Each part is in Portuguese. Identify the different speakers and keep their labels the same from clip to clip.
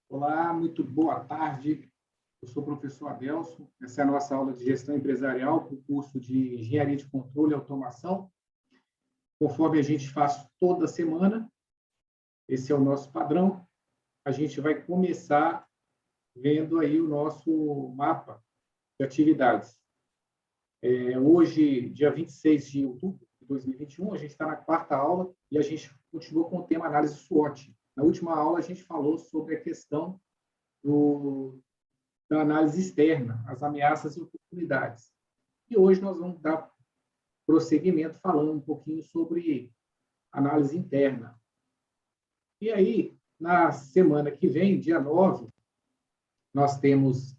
Speaker 1: Olá, muito boa tarde. Eu sou o professor Adelson. Essa é a nossa aula de gestão empresarial para o curso de Engenharia de Controle e Automação. Conforme a gente faz toda semana, esse é o nosso padrão. A gente vai começar vendo aí o nosso mapa de atividades. Hoje, dia 26 de outubro de 2021, a gente está na quarta aula e a gente continua com o tema análise SWOT. Na última aula, a gente falou sobre a questão da análise externa, as ameaças e oportunidades. E hoje nós vamos dar prosseguimento falando um pouquinho sobre análise interna. E aí, na semana que vem, dia 9, nós temos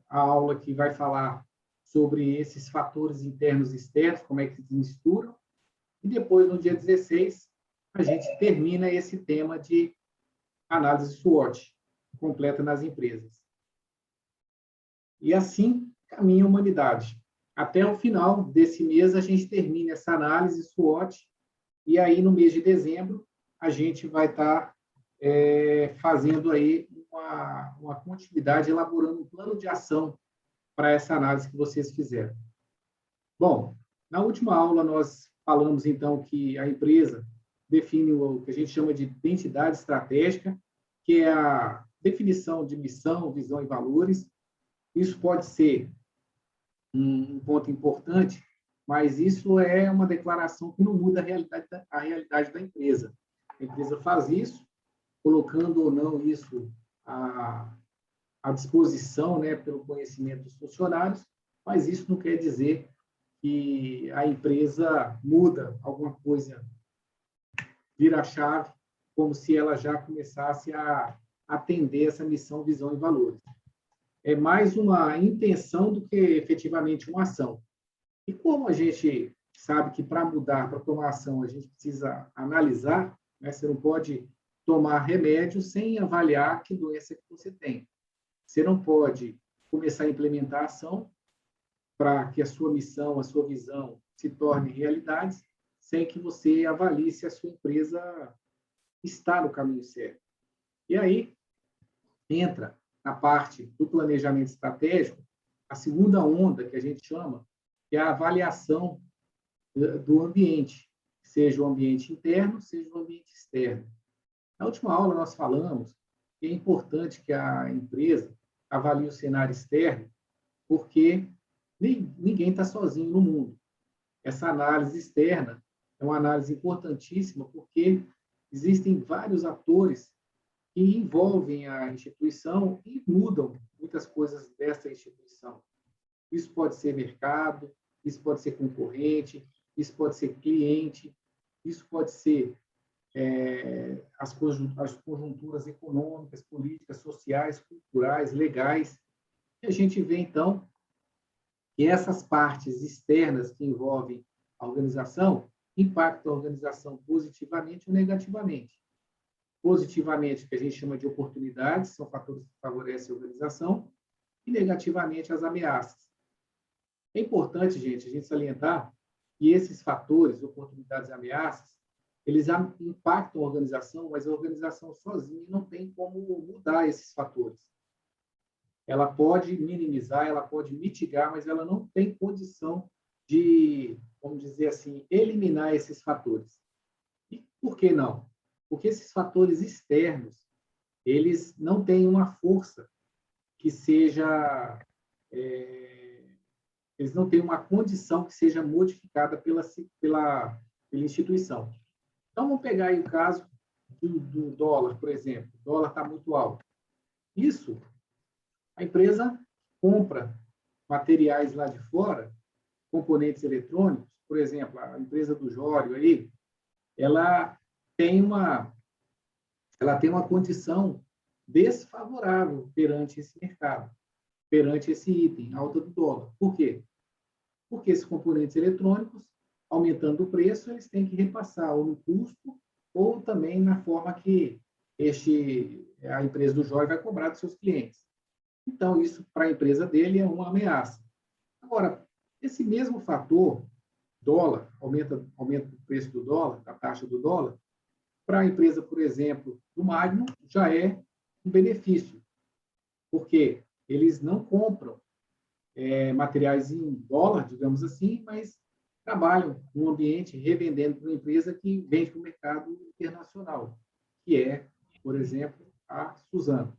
Speaker 1: a aula que vai falar sobre esses fatores internos e externos, como é que se misturam. E depois, no dia 16, a gente termina esse tema de análise SWOT, completa nas empresas. E assim caminha a humanidade. Até o final desse mês, a gente termina essa análise SWOT, e aí, no mês de dezembro, a gente vai estar fazendo aí uma continuidade, elaborando um plano de ação para essa análise que vocês fizeram. Bom, na última aula, nós falamos, então, que a empresa define o que a gente chama de identidade estratégica, que é a definição de missão, visão e valores. Isso pode ser um ponto importante, mas isso é uma declaração que não muda a realidade da empresa. A empresa faz isso, colocando ou não isso à disposição, né, pelo conhecimento dos funcionários, mas isso não quer dizer que a empresa muda alguma coisa, vira a chave, como se ela já começasse a atender essa missão, visão e valores. É mais uma intenção do que efetivamente uma ação. E como a gente sabe que para mudar, para tomar ação, a gente precisa analisar, né? Você não pode tomar remédio sem avaliar que doença que você tem. Você não pode começar a implementar ação para que a sua missão, a sua visão se torne realidade, sem que você avalie se a sua empresa está no caminho certo. E aí entra na parte do planejamento estratégico, a segunda onda, que a gente chama, que é a avaliação do ambiente, seja o ambiente interno, seja o ambiente externo. Na última aula, nós falamos que é importante que a empresa avalie o cenário externo, porque ninguém está sozinho no mundo. Essa análise externa é uma análise importantíssima, porque existem vários atores que envolvem a instituição e mudam muitas coisas dessa instituição. Isso pode ser mercado, isso pode ser concorrente, isso pode ser cliente, isso pode ser as conjunturas econômicas, políticas, sociais, culturais, legais. E a gente vê, então, que essas partes externas que envolvem a organização impactam a organização positivamente ou negativamente. Positivamente, que a gente chama de oportunidades, são fatores que favorecem a organização, e negativamente as ameaças. É importante, gente, a gente salientar que esses fatores, oportunidades e ameaças, eles impactam a organização, mas a organização sozinha não tem como mudar esses fatores. Ela pode minimizar, ela pode mitigar, mas ela não tem condição de, vamos dizer assim, eliminar esses fatores. E por que não? Porque esses fatores externos, eles não têm uma força que seja... eles não têm uma condição que seja modificada pela instituição. Então, vamos pegar aí o caso do dólar, por exemplo. O dólar está muito alto. Isso, a empresa compra materiais lá de fora, componentes eletrônicos, por exemplo, a empresa do Jório aí, ela tem uma condição desfavorável perante esse mercado, perante esse item, alta do dólar. Por quê? Porque esses componentes eletrônicos, aumentando o preço, eles têm que repassar ou no custo ou também na forma que a empresa do Jório vai cobrar dos seus clientes. Então, isso para a empresa dele é uma ameaça. Agora, esse mesmo fator, dólar, aumenta o preço do dólar, a taxa do dólar, para a empresa, por exemplo, do Magno, já é um benefício, porque eles não compram materiais em dólar, digamos assim, mas trabalham num ambiente revendendo para uma empresa que vende para o mercado internacional, que é, por exemplo, a Suzano.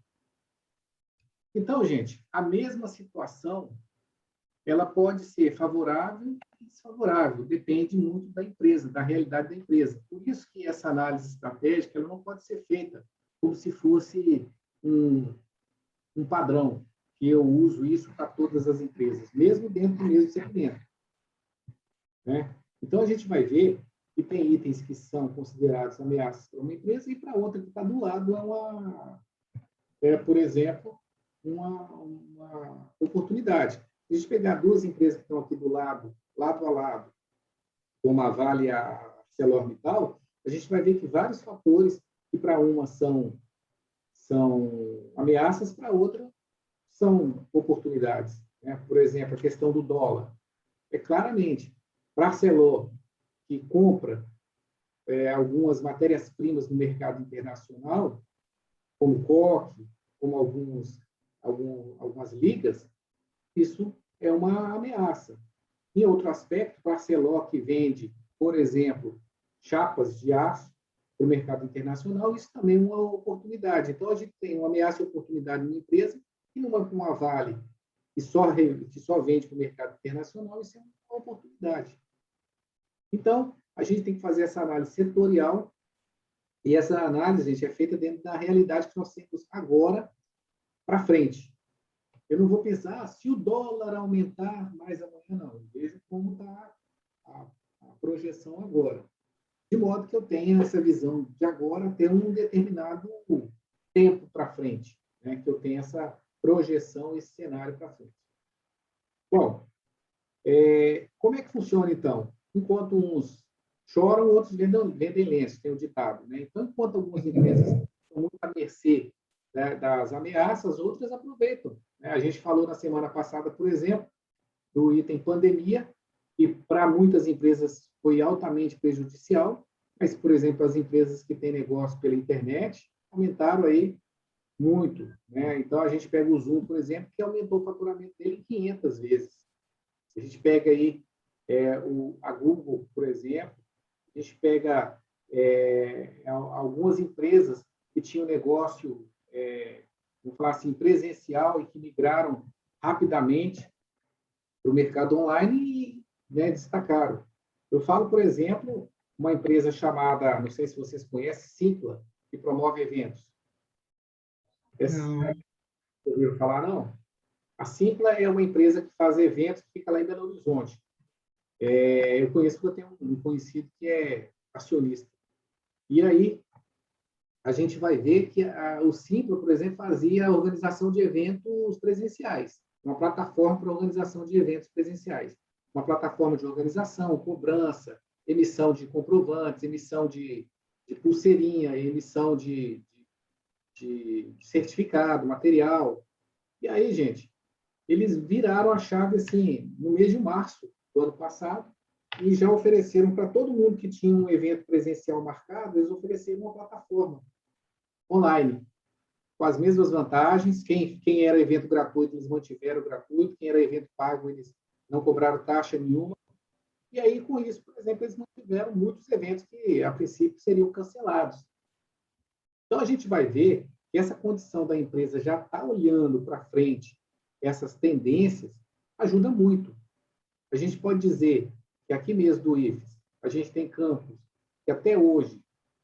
Speaker 1: Então, gente, a mesma situação, ela pode ser favorável e desfavorável, depende muito da empresa, da realidade da empresa. Por isso que essa análise estratégica ela não pode ser feita como se fosse um padrão, que eu uso isso para todas as empresas, mesmo dentro do mesmo segmento. Né? Então, a gente vai ver que tem itens que são considerados ameaças para uma empresa e para outra que está do lado por exemplo, uma oportunidade. Se a gente pegar duas empresas que estão aqui do lado a lado, como a Vale e a ArcelorMittal, a gente vai ver que vários fatores que para uma são ameaças, para outra são oportunidades. Né? Por exemplo, a questão do dólar. Claramente, para a Arcelor, que compra algumas matérias-primas no mercado internacional, como coque, como algumas ligas, isso é uma ameaça. Em outro aspecto, para a Arcelor, que vende, por exemplo, chapas de aço para o mercado internacional, isso também é uma oportunidade. Então, a gente tem uma ameaça e oportunidade numa empresa e numa Vale, que só vende para o mercado internacional, isso é uma oportunidade. Então, a gente tem que fazer essa análise setorial e essa análise, gente, é feita dentro da realidade que nós temos agora para frente. Eu não vou pensar se o dólar aumentar mais amanhã, não. Eu vejo como está a projeção agora. De modo que eu tenha essa visão de agora até um determinado tempo para frente, né? Que eu tenha essa projeção, esse cenário para frente. Bom, como é que funciona, então? Enquanto uns choram, outros vendem lenço, tem o ditado. Né? Então, enquanto algumas empresas estão muito à mercê, né, das ameaças, outras aproveitam. Né? A gente falou na semana passada, por exemplo, do item pandemia, que para muitas empresas foi altamente prejudicial, mas, por exemplo, as empresas que têm negócio pela internet aumentaram aí muito. Né? Então, a gente pega o Zoom, por exemplo, que aumentou o faturamento dele em 500 vezes. A gente pega aí a Google, por exemplo, a gente pega algumas empresas que tinham negócio, vamos falar assim, presencial e que migraram rapidamente para o mercado online e, né, destacaram. Eu falo, por exemplo, uma empresa chamada, não sei se vocês conhecem, Simpla, que promove eventos.
Speaker 2: Não.
Speaker 1: Ouviram falar, não? A Simpla é uma empresa que faz eventos que fica lá em Belo Horizonte. Eu conheço porque eu tenho um conhecido que é acionista. E aí, a gente vai ver que o Simpla, por exemplo, fazia a organização de eventos presenciais, uma plataforma para organização de eventos presenciais. Uma plataforma de organização, cobrança, emissão de comprovantes, emissão de pulseirinha, emissão de certificado, material. E aí, gente, eles viraram a chave assim no mês de março do ano passado e já ofereceram para todo mundo que tinha um evento presencial marcado, eles ofereceram uma plataforma online com as mesmas vantagens. Quem era evento gratuito, eles mantiveram gratuito. Quem era evento pago, eles não cobraram taxa nenhuma. E aí, com isso, por exemplo, eles não tiveram muitos eventos que, a princípio, seriam cancelados. Então, a gente vai ver que essa condição da empresa já está olhando para frente, essas tendências, ajuda muito. A gente pode dizer que aqui mesmo do IFES, a gente tem campus que até hoje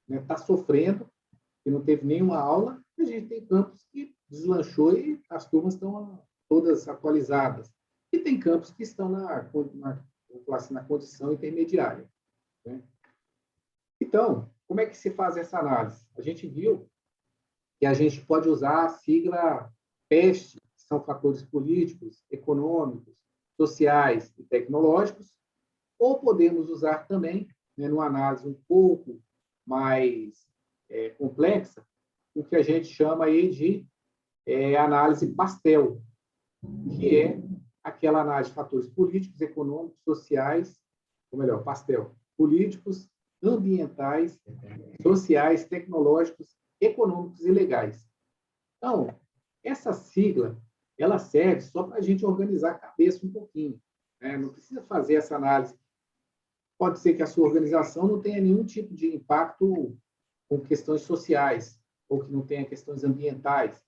Speaker 1: está sofrendo, que não teve nenhuma aula, e a gente tem campus que deslanchou e as turmas estão todas atualizadas. E tem campus que estão na condição intermediária. Né? Então, como é que se faz essa análise? A gente viu que a gente pode usar a sigla PEST, que são fatores políticos, econômicos, sociais e tecnológicos, ou podemos usar também, né, numa análise um pouco mais complexa, o que a gente chama aí de análise pastel, que é aquela análise de fatores políticos, econômicos, sociais, ou melhor, pastel, políticos, ambientais, sociais, tecnológicos, econômicos e legais. Então, essa sigla, ela serve só para a gente organizar a cabeça um pouquinho, né? Não precisa fazer essa análise. Pode ser que a sua organização não tenha nenhum tipo de impacto com questões sociais, ou que não tenha questões ambientais.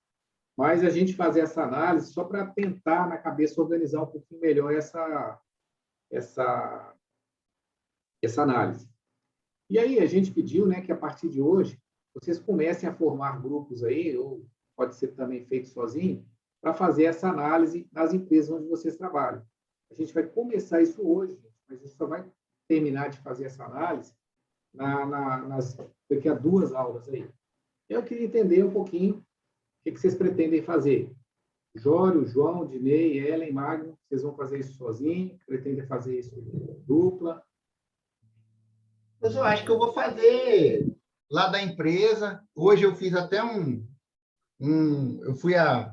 Speaker 1: Mas a gente fazer essa análise só para tentar, na cabeça, organizar um pouquinho melhor essa, essa análise. E aí a gente pediu, né, que a partir de hoje vocês comecem a formar grupos aí, ou pode ser também feito sozinho, para fazer essa análise nas empresas onde vocês trabalham. A gente vai começar isso hoje, mas a gente só vai terminar de fazer essa análise daqui a 2 aulas aí. Eu queria entender um pouquinho o que vocês pretendem fazer. Jório, João, Dinei, Ellen, Magno, vocês vão fazer isso sozinho? Pretendem fazer isso dupla?
Speaker 2: Mas eu acho que eu vou fazer lá da empresa. Hoje eu fiz até eu fui a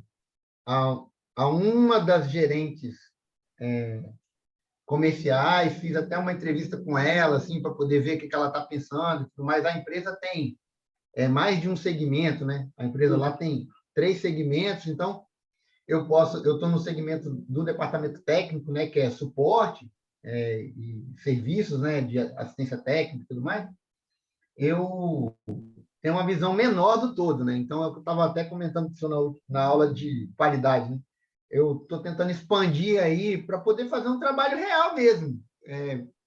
Speaker 2: uma das gerentes comerciais, fiz até uma entrevista com ela, assim, para poder ver o que ela está pensando. Mas a empresa tem mais de um segmento, né? A empresa lá tem 3 segmentos, então eu estou no segmento do departamento técnico, né, que é suporte e serviços, né, de assistência técnica e tudo mais. Eu tenho uma visão menor do todo, né? Então, eu estava até comentando com o senhor na aula de qualidade, né? Eu estou tentando expandir aí para poder fazer um trabalho real mesmo.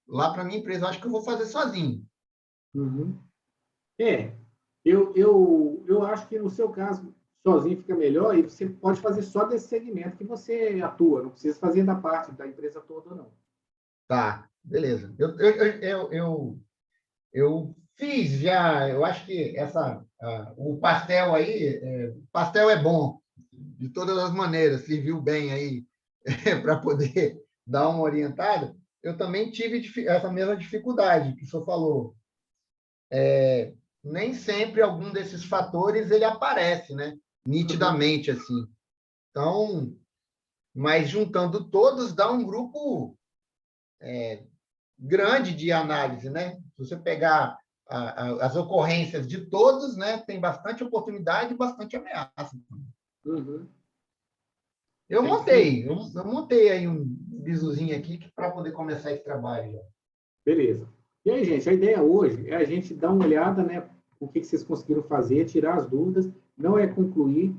Speaker 2: Lá para a minha empresa, eu acho que eu vou fazer sozinho.
Speaker 1: Uhum. Eu acho que no seu caso, sozinho fica melhor e você pode fazer só desse segmento que você atua, não precisa fazer da parte da empresa toda, não.
Speaker 2: Tá, beleza. Eu fiz já, eu acho que o pastel aí, pastel é bom, de todas as maneiras, serviu bem aí para poder dar uma orientada. Eu também tive essa mesma dificuldade que o senhor falou. Nem sempre algum desses fatores ele aparece, né? Nitidamente, assim. Então, mas juntando todos dá um grupo grande de análise, né? Se você pegar as ocorrências de todos, né, tem bastante oportunidade e bastante ameaça.
Speaker 1: Uhum.
Speaker 2: Eu
Speaker 1: É isso mesmo.
Speaker 2: montei aí um bisuzinho aqui para poder começar esse trabalho.
Speaker 1: Beleza. E aí, gente, a ideia hoje é a gente dar uma olhada, né, o que vocês conseguiram fazer, tirar as dúvidas, não é concluir,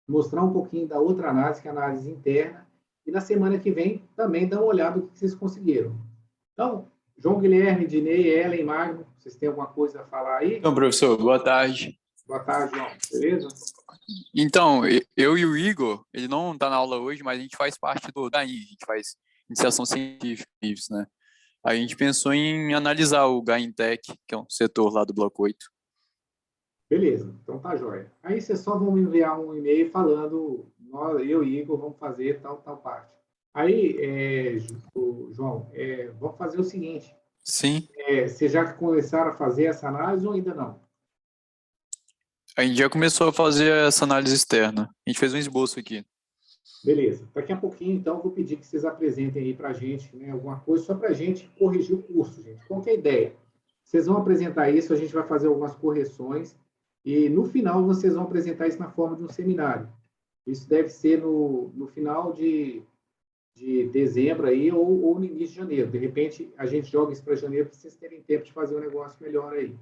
Speaker 1: mostrar um pouquinho da outra análise, que é a análise interna, e na semana que vem também dar uma olhada no que vocês conseguiram. Então, João Guilherme, Dinei, Ellen, Magno, vocês têm alguma coisa a falar aí?
Speaker 3: Então, professor, boa tarde.
Speaker 1: Boa tarde, João. Beleza?
Speaker 3: Então, eu e o Igor, ele não está na aula hoje, mas a gente faz parte do DAI, a gente faz iniciação científica, isso, né? Aí a gente pensou em analisar o GAINTEC, que é um setor lá do Bloco 8.
Speaker 1: Beleza, então tá jóia. Aí vocês só vão me enviar um e-mail falando, eu e Igor vamos fazer tal parte. Aí, João, vamos fazer o seguinte,
Speaker 3: Sim,
Speaker 1: vocês já começaram a fazer essa análise ou ainda não?
Speaker 3: a gente já começou a fazer essa análise externa. A gente fez um esboço aqui.
Speaker 1: Beleza. Daqui a pouquinho, então, eu vou pedir que vocês apresentem aí para a gente, né, alguma coisa, só para a gente corrigir o curso, gente. Qual que é a ideia? Vocês vão apresentar isso, a gente vai fazer algumas correções, e no final vocês vão apresentar isso na forma de um seminário. Isso deve ser no final de dezembro aí, ou no início de janeiro. De repente, a gente joga isso para janeiro para vocês terem tempo de fazer um negócio melhor aí.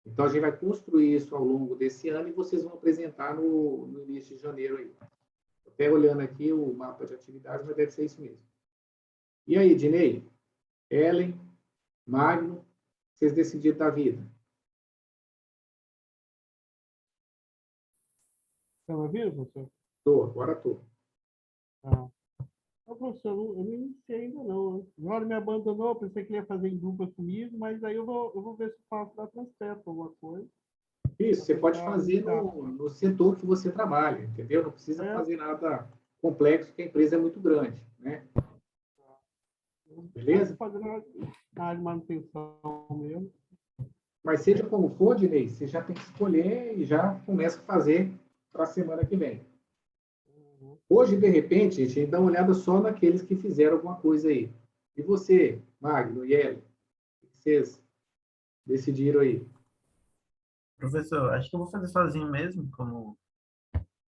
Speaker 1: Então, a gente vai construir isso ao longo desse ano e vocês vão apresentar no início de janeiro aí. Até olhando aqui o mapa de atividades, mas deve ser isso mesmo. E aí, Dinei, Ellen, Magno, vocês decidiram da vida?
Speaker 4: Está me ouvindo, professor?
Speaker 1: Estou, agora estou.
Speaker 4: Ah. Ô, professor, eu não iniciei ainda não. O Jório me abandonou, pensei que ele ia fazer em dupla comigo, mas aí eu vou ver se faço da transfer alguma coisa.
Speaker 1: Isso, você pode fazer no setor que você trabalha, entendeu? Não precisa fazer nada complexo, porque a empresa é muito grande, né? Beleza?
Speaker 4: Fazer na área de manutenção mesmo.
Speaker 1: Mas seja como for, Dinei, você já tem que escolher e já começa a fazer para a semana que vem. Hoje, de repente, a gente dá uma olhada só naqueles que fizeram alguma coisa aí. E você, Magno e Ellen, vocês decidiram aí?
Speaker 5: Professor, acho que eu vou fazer sozinho mesmo, como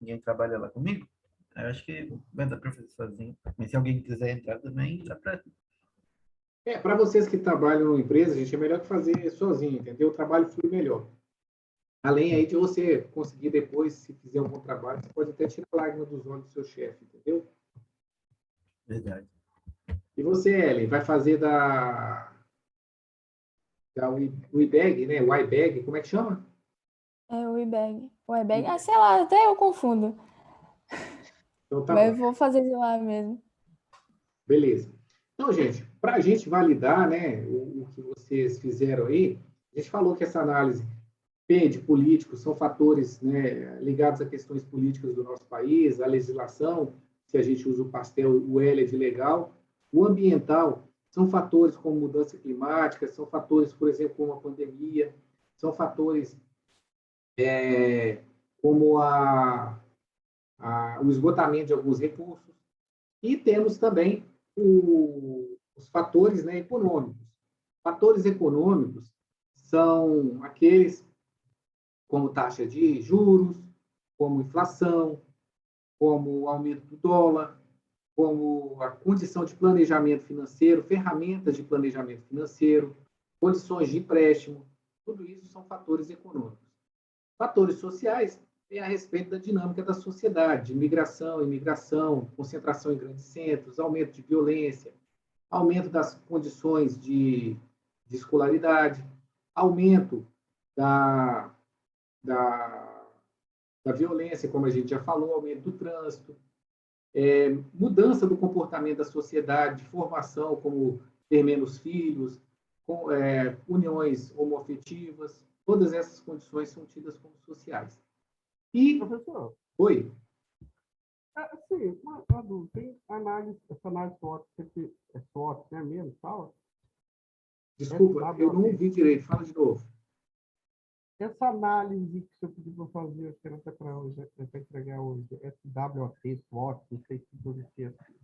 Speaker 5: ninguém trabalha lá comigo. Eu acho que vai dar para fazer sozinho. Mas se alguém quiser entrar também, dá para.
Speaker 1: Para vocês que trabalham em empresa, gente, é melhor que fazer sozinho, entendeu? O trabalho flui melhor. Além aí de você conseguir depois, se fizer um bom trabalho, você pode até tirar a lágrima dos olhos do seu chefe, entendeu?
Speaker 5: Verdade.
Speaker 1: E você, Ellen, vai fazer da WeBag, né? WeBag, como é que chama?
Speaker 6: É o IBEG. O IBEG, sei lá, até eu confundo.
Speaker 1: Então tá
Speaker 6: Mas
Speaker 1: bom.
Speaker 6: eu vou fazer de lá mesmo.
Speaker 1: Beleza. Então, gente, para a gente validar, né, o que vocês fizeram aí, a gente falou que essa análise P de políticos são fatores, né, ligados a questões políticas do nosso país, a legislação, se a gente usa o pastel, o L é de legal. O ambiental são fatores como mudança climática, são fatores, por exemplo, como a pandemia, são fatores como o esgotamento de alguns recursos. E temos também os fatores, né, econômicos. Fatores econômicos são aqueles como taxa de juros, como inflação, como o aumento do dólar, como a condição de planejamento financeiro, ferramentas de planejamento financeiro, condições de empréstimo, tudo isso são fatores econômicos. Fatores sociais é a respeito da dinâmica da sociedade, de migração, imigração, concentração em grandes centros, aumento de violência, aumento das condições de escolaridade, aumento da, da, da violência, como a gente já falou, aumento do trânsito, mudança do comportamento da sociedade, de formação, como ter menos filhos, uniões homoafetivas, todas essas condições são tidas como sociais. E,
Speaker 4: Professor,
Speaker 1: oi,
Speaker 4: assim, uma dúvida. Tem análise, essa análise SWOT, é SWOT, né mesmo? Fala?
Speaker 1: desculpa, eu não ouvi direito, fala de novo.
Speaker 4: Essa análise que você pediu para fazer, acho que era até para hoje, para entregar hoje, SWOT, SWOT, não sei se pronuncia assim.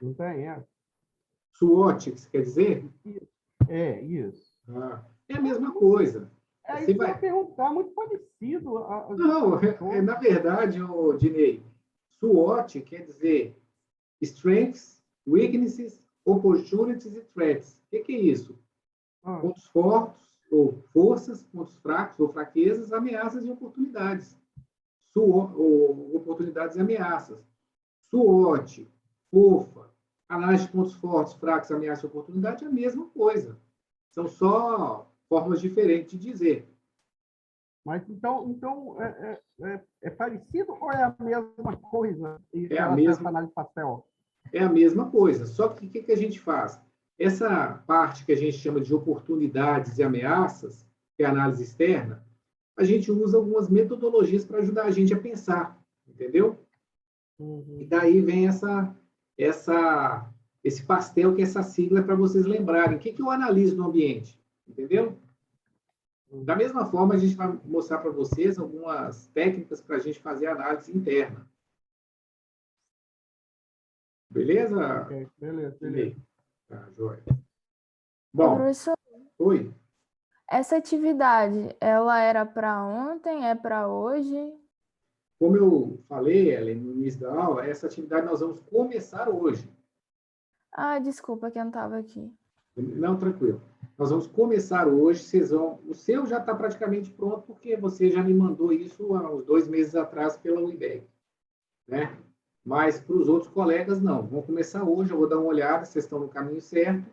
Speaker 4: Não tem essa?
Speaker 1: SWOT, que você quer dizer?
Speaker 4: Isso.
Speaker 1: É a mesma coisa.
Speaker 4: É
Speaker 1: Você
Speaker 4: isso que eu ia
Speaker 1: vai...
Speaker 4: perguntar, muito parecido.
Speaker 1: Não, na verdade, Dinei, SWOT quer dizer Strengths, Weaknesses, Opportunities e Threats. O que é isso? Pontos fortes ou forças, pontos fracos ou fraquezas, ameaças e oportunidades. Oportunidades e ameaças. SWOT, FOFA, análise de pontos fortes, fracos, ameaças e oportunidade é a mesma coisa. São só formas diferentes de dizer.
Speaker 4: Mas então é parecido ou é a mesma coisa em
Speaker 1: É a
Speaker 4: relação a essa
Speaker 1: mesma,
Speaker 4: análise pastel?
Speaker 1: é a mesma coisa. Só que o que a gente faz? Essa parte que a gente chama de oportunidades e ameaças, que é a análise externa, a gente usa algumas metodologias para ajudar a gente a pensar, entendeu? E daí vem esse pastel, que é essa sigla, para vocês lembrarem. O que eu analiso no ambiente? Entendeu? Da mesma forma, a gente vai mostrar para vocês algumas técnicas para a gente fazer análise interna. Beleza?
Speaker 4: Okay, beleza.
Speaker 1: Tá, joia.
Speaker 6: Ô,
Speaker 1: Bom,
Speaker 6: professor,
Speaker 1: oi.
Speaker 6: essa atividade, ela era para ontem, é para hoje?
Speaker 1: Como eu falei, Ellen, no início da aula, essa atividade nós vamos começar hoje.
Speaker 6: Ah, desculpa que eu não estava aqui.
Speaker 1: Não, tranquilo. Nós vamos começar hoje. O seu já está praticamente pronto, porque você já me mandou isso há uns 2 meses atrás pela UIBEC, né? Mas para os outros colegas, não. Vamos começar hoje, eu vou dar uma olhada, vocês estão no caminho certo,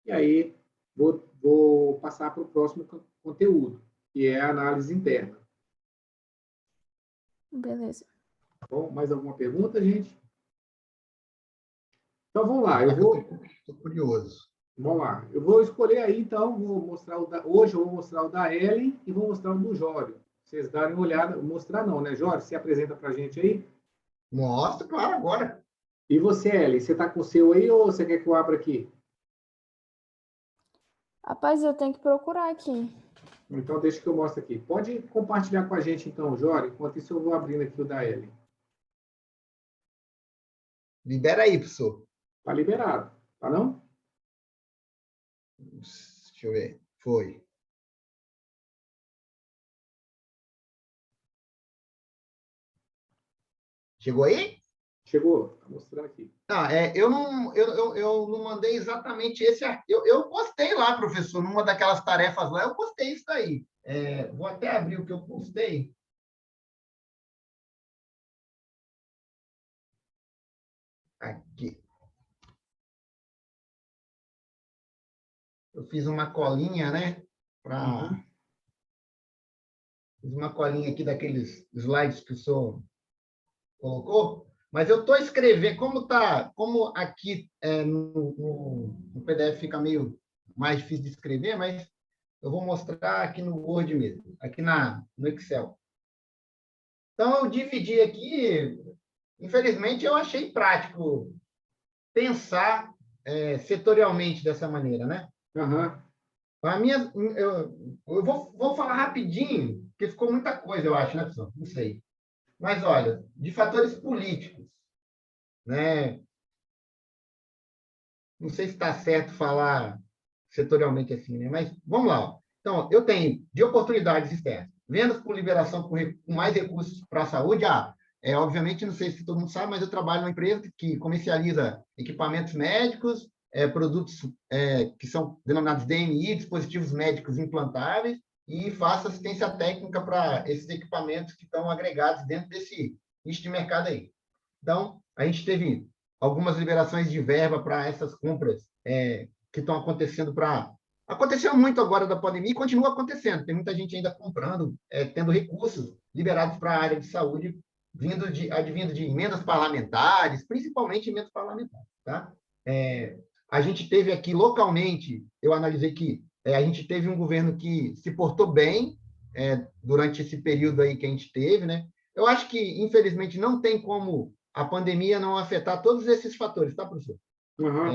Speaker 1: e aí vou passar para o próximo conteúdo, que é a análise interna.
Speaker 6: Beleza.
Speaker 1: Tá bom? Mais alguma pergunta, gente? Então, vamos lá.
Speaker 2: Estou curioso.
Speaker 1: Vamos lá. Eu vou escolher aí, então, hoje eu vou mostrar o da Ellen e vou mostrar o do Jório. Vocês darem uma olhada. Mostrar não, né, Jório? Você apresenta para a gente aí?
Speaker 2: Mostra, claro, agora.
Speaker 1: E você, Ellen, você está com o seu aí ou você quer que eu abra aqui?
Speaker 6: Rapaz, eu tenho que procurar aqui.
Speaker 1: Então, deixa que eu mostre aqui. Pode compartilhar com a gente, então, Jório. Enquanto isso, eu vou abrindo aqui o da Ellen.
Speaker 2: Libera aí, professor.
Speaker 1: Está liberado, tá não?
Speaker 2: Deixa eu ver. Foi. Chegou aí?
Speaker 1: Chegou, está mostrando aqui.
Speaker 2: Eu não mandei exatamente esse arquivo. Eu postei lá, professor, numa daquelas tarefas lá, eu postei isso daí. Vou até abrir o que eu postei. Aqui. Eu fiz uma colinha, né? Fiz uma colinha aqui daqueles slides que o senhor colocou, mas eu estou escrevendo, como aqui no PDF fica meio mais difícil de escrever, mas eu vou mostrar aqui no Word mesmo, aqui no Excel. Então, eu dividi aqui, infelizmente, eu achei prático pensar setorialmente dessa maneira, né?
Speaker 1: Aham.
Speaker 2: Eu vou falar rapidinho, porque ficou muita coisa, eu acho, né, pessoal? Não sei. Mas, olha, de fatores políticos, né? Não sei se está certo falar setorialmente assim, né? Mas vamos lá. Ó. Então, eu tenho de oportunidades externas, vendas por liberação com mais recursos para a saúde. Obviamente, não sei se todo mundo sabe, mas eu trabalho numa empresa que comercializa equipamentos médicos, produtos que são denominados DMI, dispositivos médicos implantáveis, e faço assistência técnica para esses equipamentos que estão agregados dentro desse nicho de mercado aí. Então, a gente teve algumas liberações de verba para essas compras que estão acontecendo Aconteceu muito agora da pandemia e continua acontecendo. Tem muita gente ainda comprando, tendo recursos liberados para a área de saúde, advindo de emendas parlamentares, principalmente emendas parlamentares. Tá? A gente teve aqui localmente, eu analisei que a gente teve um governo que se portou bem durante esse período aí que a gente teve, né? Eu acho que, infelizmente, não tem como a pandemia não afetar todos esses fatores, tá, professor?
Speaker 1: Uhum.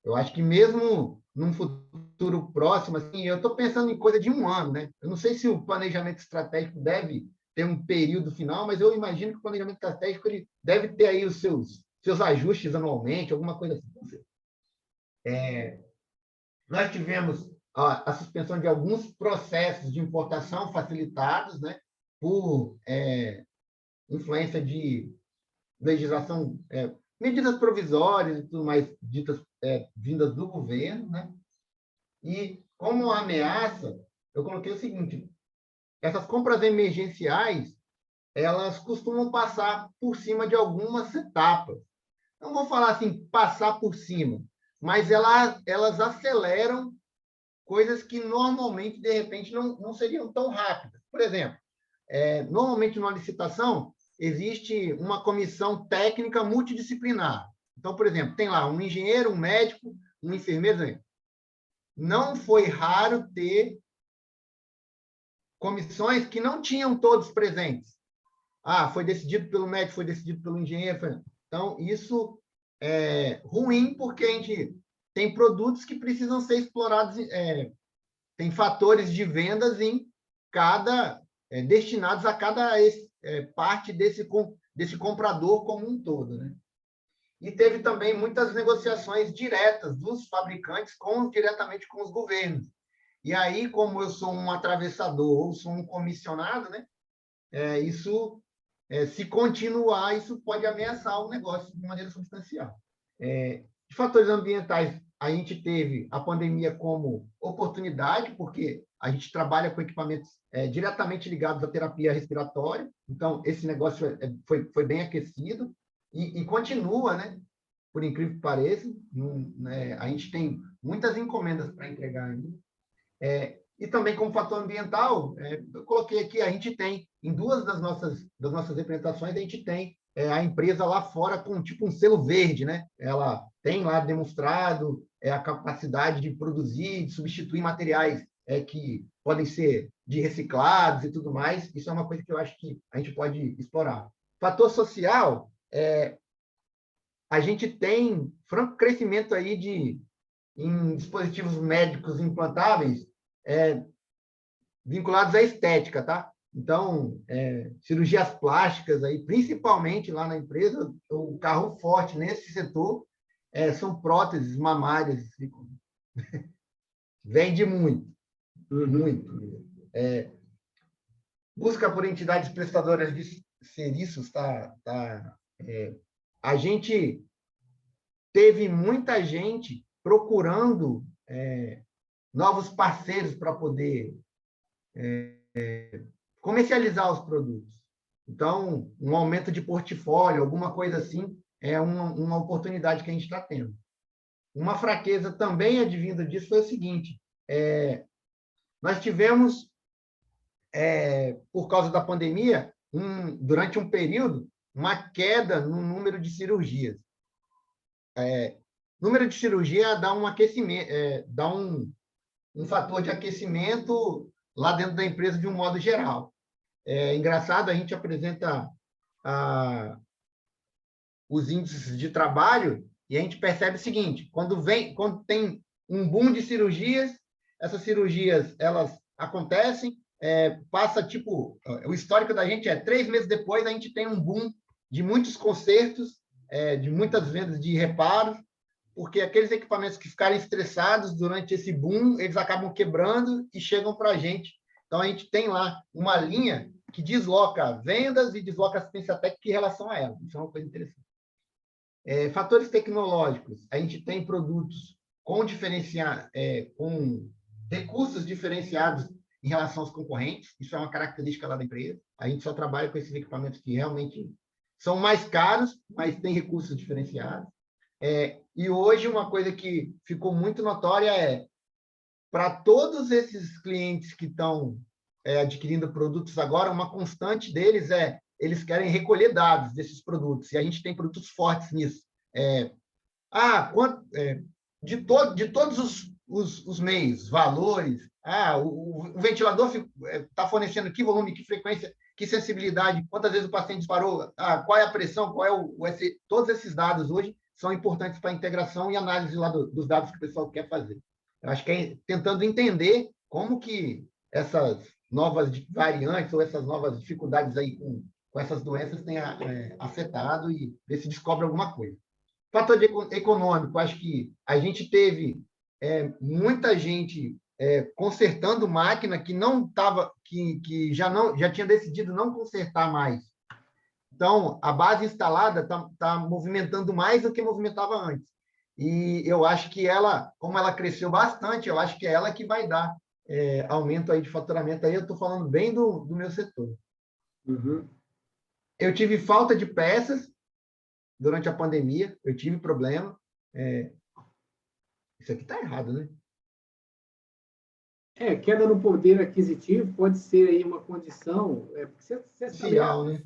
Speaker 2: Eu acho que mesmo num futuro próximo, assim, eu estou pensando em coisa de 1 ano, né? Eu não sei se o planejamento estratégico deve ter um período final, mas eu imagino que o planejamento estratégico ele deve ter aí os seus ajustes anualmente, alguma coisa assim. Nós tivemos a suspensão de alguns processos de importação facilitados, né, por influência de legislação, medidas provisórias e tudo mais ditas vindas do governo, né? E como ameaça, eu coloquei o seguinte: essas compras emergenciais, elas costumam passar por cima de algumas etapas. Não vou falar assim, passar por cima, mas elas aceleram coisas que normalmente, de repente, não seriam tão rápidas. Por exemplo, normalmente numa licitação existe uma comissão técnica multidisciplinar. Então, por exemplo, tem lá um engenheiro, um médico, um enfermeiro. Não foi raro ter comissões que não tinham todos presentes. Foi decidido pelo médico, foi decidido pelo engenheiro. Então, isso é ruim porque a gente tem produtos que precisam ser explorados, tem fatores de vendas destinados a cada parte desse comprador como um todo, né? E teve também muitas negociações diretas dos fabricantes diretamente com os governos. E aí, como eu sou um atravessador ou sou um comissionado, né? Se continuar, isso pode ameaçar o negócio de maneira substancial. De fatores ambientais, a gente teve a pandemia como oportunidade, porque a gente trabalha com equipamentos diretamente ligados à terapia respiratória, então esse negócio foi bem aquecido e continua, né? Por incrível que pareça, a gente tem muitas encomendas para entregar ainda. E também como fator ambiental, eu coloquei aqui, a gente tem, em 2 das nossas representações, a gente tem a empresa lá fora com tipo um selo verde, né? Ela tem lá demonstrado a capacidade de produzir, de substituir materiais que podem ser de reciclados e tudo mais. Isso é uma coisa que eu acho que a gente pode explorar. Fator social, a gente tem franco crescimento aí em dispositivos médicos implantáveis vinculados à estética, tá? Então, cirurgias plásticas, aí, principalmente lá na empresa, o carro forte nesse setor são próteses mamárias. Vende muito,
Speaker 1: Uhum.
Speaker 2: muito. Busca por entidades prestadoras de serviços, a gente teve muita gente procurando novos parceiros para poder comercializar os produtos. Então, um aumento de portfólio, alguma coisa assim, é uma oportunidade que a gente está tendo. Uma fraqueza também advinda disso foi o seguinte, nós tivemos, por causa da pandemia, durante um período, uma queda no número de cirurgias. Número de cirurgia dá um aquecimento, dá um fator de aquecimento lá dentro da empresa de um modo geral. É engraçado, a gente apresenta os índices de trabalho e a gente percebe o seguinte, quando tem um boom de cirurgias, essas cirurgias elas acontecem, passa tipo, o histórico da gente 3 meses depois a gente tem um boom de muitos consertos, de muitas vendas de reparos, porque aqueles equipamentos que ficarem estressados durante esse boom, eles acabam quebrando e chegam para a gente. Então, a gente tem lá uma linha que desloca vendas e desloca assistência técnica em relação a ela. Isso é uma coisa interessante. Fatores tecnológicos. A gente tem produtos com recursos diferenciados em relação aos concorrentes. Isso é uma característica lá da empresa. A gente só trabalha com esses equipamentos que realmente são mais caros, mas têm recursos diferenciados. E hoje, uma coisa que ficou muito notória para todos esses clientes que estão adquirindo produtos agora, uma constante deles eles querem recolher dados desses produtos, e a gente tem produtos fortes nisso. De todos os meios, valores, o ventilador está fornecendo que volume, que frequência, que sensibilidade, quantas vezes o paciente disparou, qual é a pressão, qual é o USC, todos esses dados hoje são importantes para a integração e análise lá dos dados que o pessoal quer fazer. Eu acho que é tentando entender como que essas novas variantes ou essas novas dificuldades aí com essas doenças têm afetado e ver se descobre alguma coisa. Fator econômico, acho que a gente teve muita gente consertando máquina que não estava, que já tinha decidido não consertar mais. Então, a base instalada está movimentando mais do que movimentava antes. E eu acho que ela, como ela cresceu bastante, eu acho que é ela que vai dar aumento aí de faturamento. Aí eu estou falando bem do meu setor.
Speaker 1: Uhum.
Speaker 2: Eu tive falta de peças durante a pandemia, eu tive problema. Isso aqui está errado, né?
Speaker 1: Queda no poder aquisitivo pode ser aí uma condição, porque você sabe,
Speaker 2: Social, né?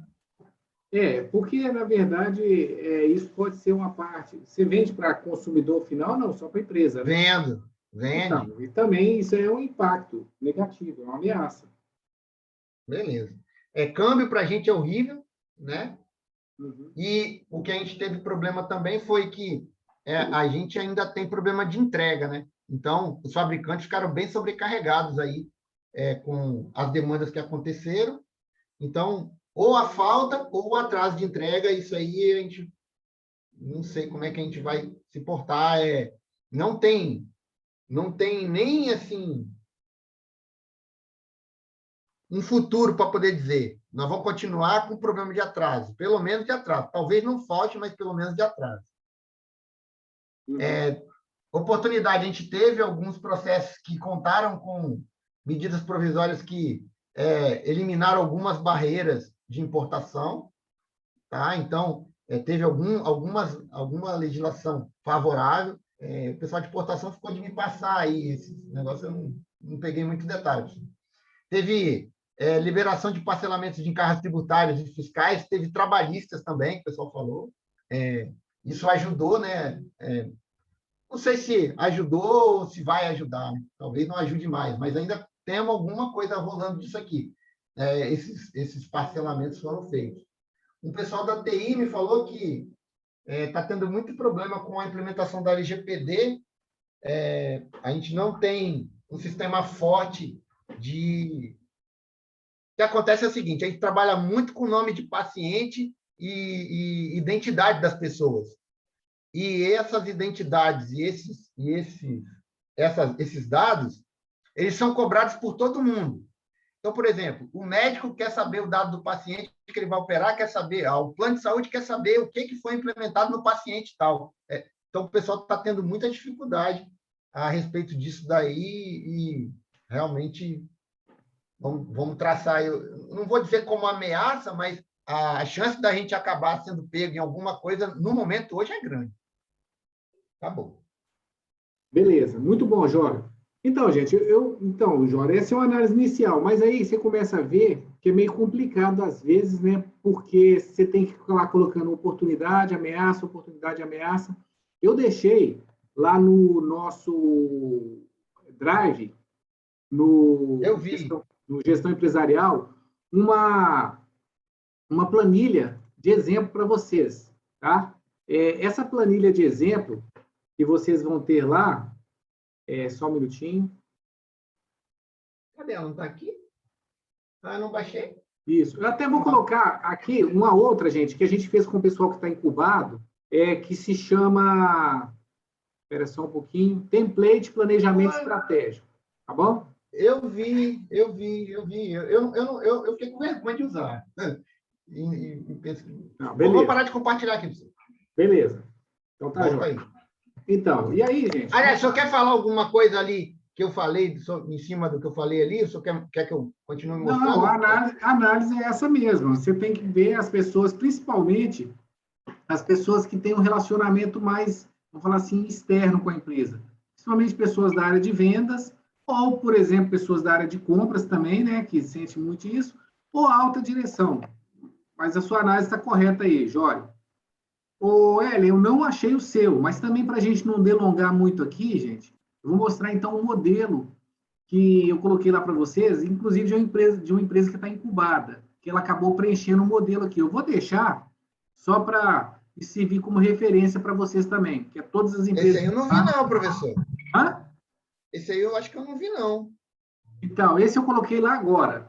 Speaker 1: porque, na verdade, isso pode ser uma parte. Você vende para consumidor final, não, só para empresa, né?
Speaker 2: Vende.
Speaker 1: Então, e também isso é um impacto negativo, é uma ameaça.
Speaker 2: Beleza. Câmbio para a gente é horrível, né?
Speaker 1: Uhum.
Speaker 2: E o que a gente teve problema também foi que a gente ainda tem problema de entrega, né? Então, os fabricantes ficaram bem sobrecarregados aí com as demandas que aconteceram. Então, ou a falta ou o atraso de entrega, isso aí a gente não sei como é que a gente vai se portar. Não tem nem assim um futuro para poder dizer. Nós vamos continuar com o problema de atraso, pelo menos de atraso. Talvez não falte, mas pelo menos de atraso.
Speaker 1: Uhum.
Speaker 2: Oportunidade, a gente teve alguns processos que contaram com medidas provisórias que eliminaram algumas barreiras de importação, tá? Então, teve alguma legislação favorável. O pessoal de importação ficou de me passar aí esse negócio, eu não peguei muito detalhes. Teve liberação de parcelamentos de encargos tributários e fiscais, teve trabalhistas também, que o pessoal falou. Isso ajudou, né? Não sei se ajudou ou se vai ajudar, né? Talvez não ajude mais, mas ainda temos alguma coisa rolando disso aqui. Esses parcelamentos foram feitos. O pessoal da TI me falou que está tendo muito problema com a implementação da LGPD. A gente não tem um sistema forte de... O que acontece é o seguinte, a gente trabalha muito com o nome de paciente e identidade das pessoas. E essas identidades e esses esses dados, eles são cobrados por todo mundo. Então, por exemplo, o médico quer saber o dado do paciente que ele vai operar, quer saber, o plano de saúde quer saber o que foi implementado no paciente e tal. Então, o pessoal está tendo muita dificuldade a respeito disso daí e realmente vamos traçar, eu não vou dizer como ameaça, mas a chance da gente acabar sendo pego em alguma coisa, no momento, hoje, é grande. Tá bom.
Speaker 1: Beleza, muito bom, Jório. Então, gente, então, Jório, essa é uma análise inicial, mas aí você começa a ver que é meio complicado às vezes, né? Porque você tem que ficar lá colocando oportunidade, ameaça. Eu deixei lá no nosso Drive,
Speaker 2: Eu vi.
Speaker 1: no gestão empresarial, uma planilha de exemplo para vocês, tá? Essa planilha de exemplo que vocês vão ter lá, só um minutinho.
Speaker 2: Cadê ela? Não está aqui? Ah, não baixei?
Speaker 1: Isso. Eu até vou colocar aqui uma outra, gente, que a gente fez com o pessoal que está incubado, que se chama, espera só um pouquinho, Template Planejamento Estratégico, tá bom?
Speaker 2: Eu vi. Eu fiquei com vergonha de usar.
Speaker 1: Não,
Speaker 2: Vou parar de compartilhar aqui.
Speaker 1: Beleza. Então tá,
Speaker 2: Volta aí.
Speaker 1: Então, e aí, gente?
Speaker 2: Aliás, o senhor quer falar alguma coisa ali que eu falei, em cima do que eu falei ali? O senhor quer que eu continue mostrando?
Speaker 1: Não, a análise é essa mesmo. Você tem que ver as pessoas, principalmente as pessoas que têm um relacionamento mais, vamos falar assim, externo com a empresa. Principalmente pessoas da área de vendas, ou, por exemplo, pessoas da área de compras também, né, que sentem muito isso, ou a alta direção. Mas a sua análise está correta aí, Jório. Ô, Hélio, eu não achei o seu, mas também para a gente não delongar muito aqui, gente, eu vou mostrar então um modelo que eu coloquei lá para vocês, inclusive de uma empresa que está incubada, que ela acabou preenchendo um modelo aqui. Eu vou deixar só para servir como referência para vocês também, que é todas as empresas...
Speaker 2: Esse aí eu não vi não, professor.
Speaker 1: Hã?
Speaker 2: Esse aí eu acho que eu não vi não.
Speaker 1: Então, esse eu coloquei lá agora.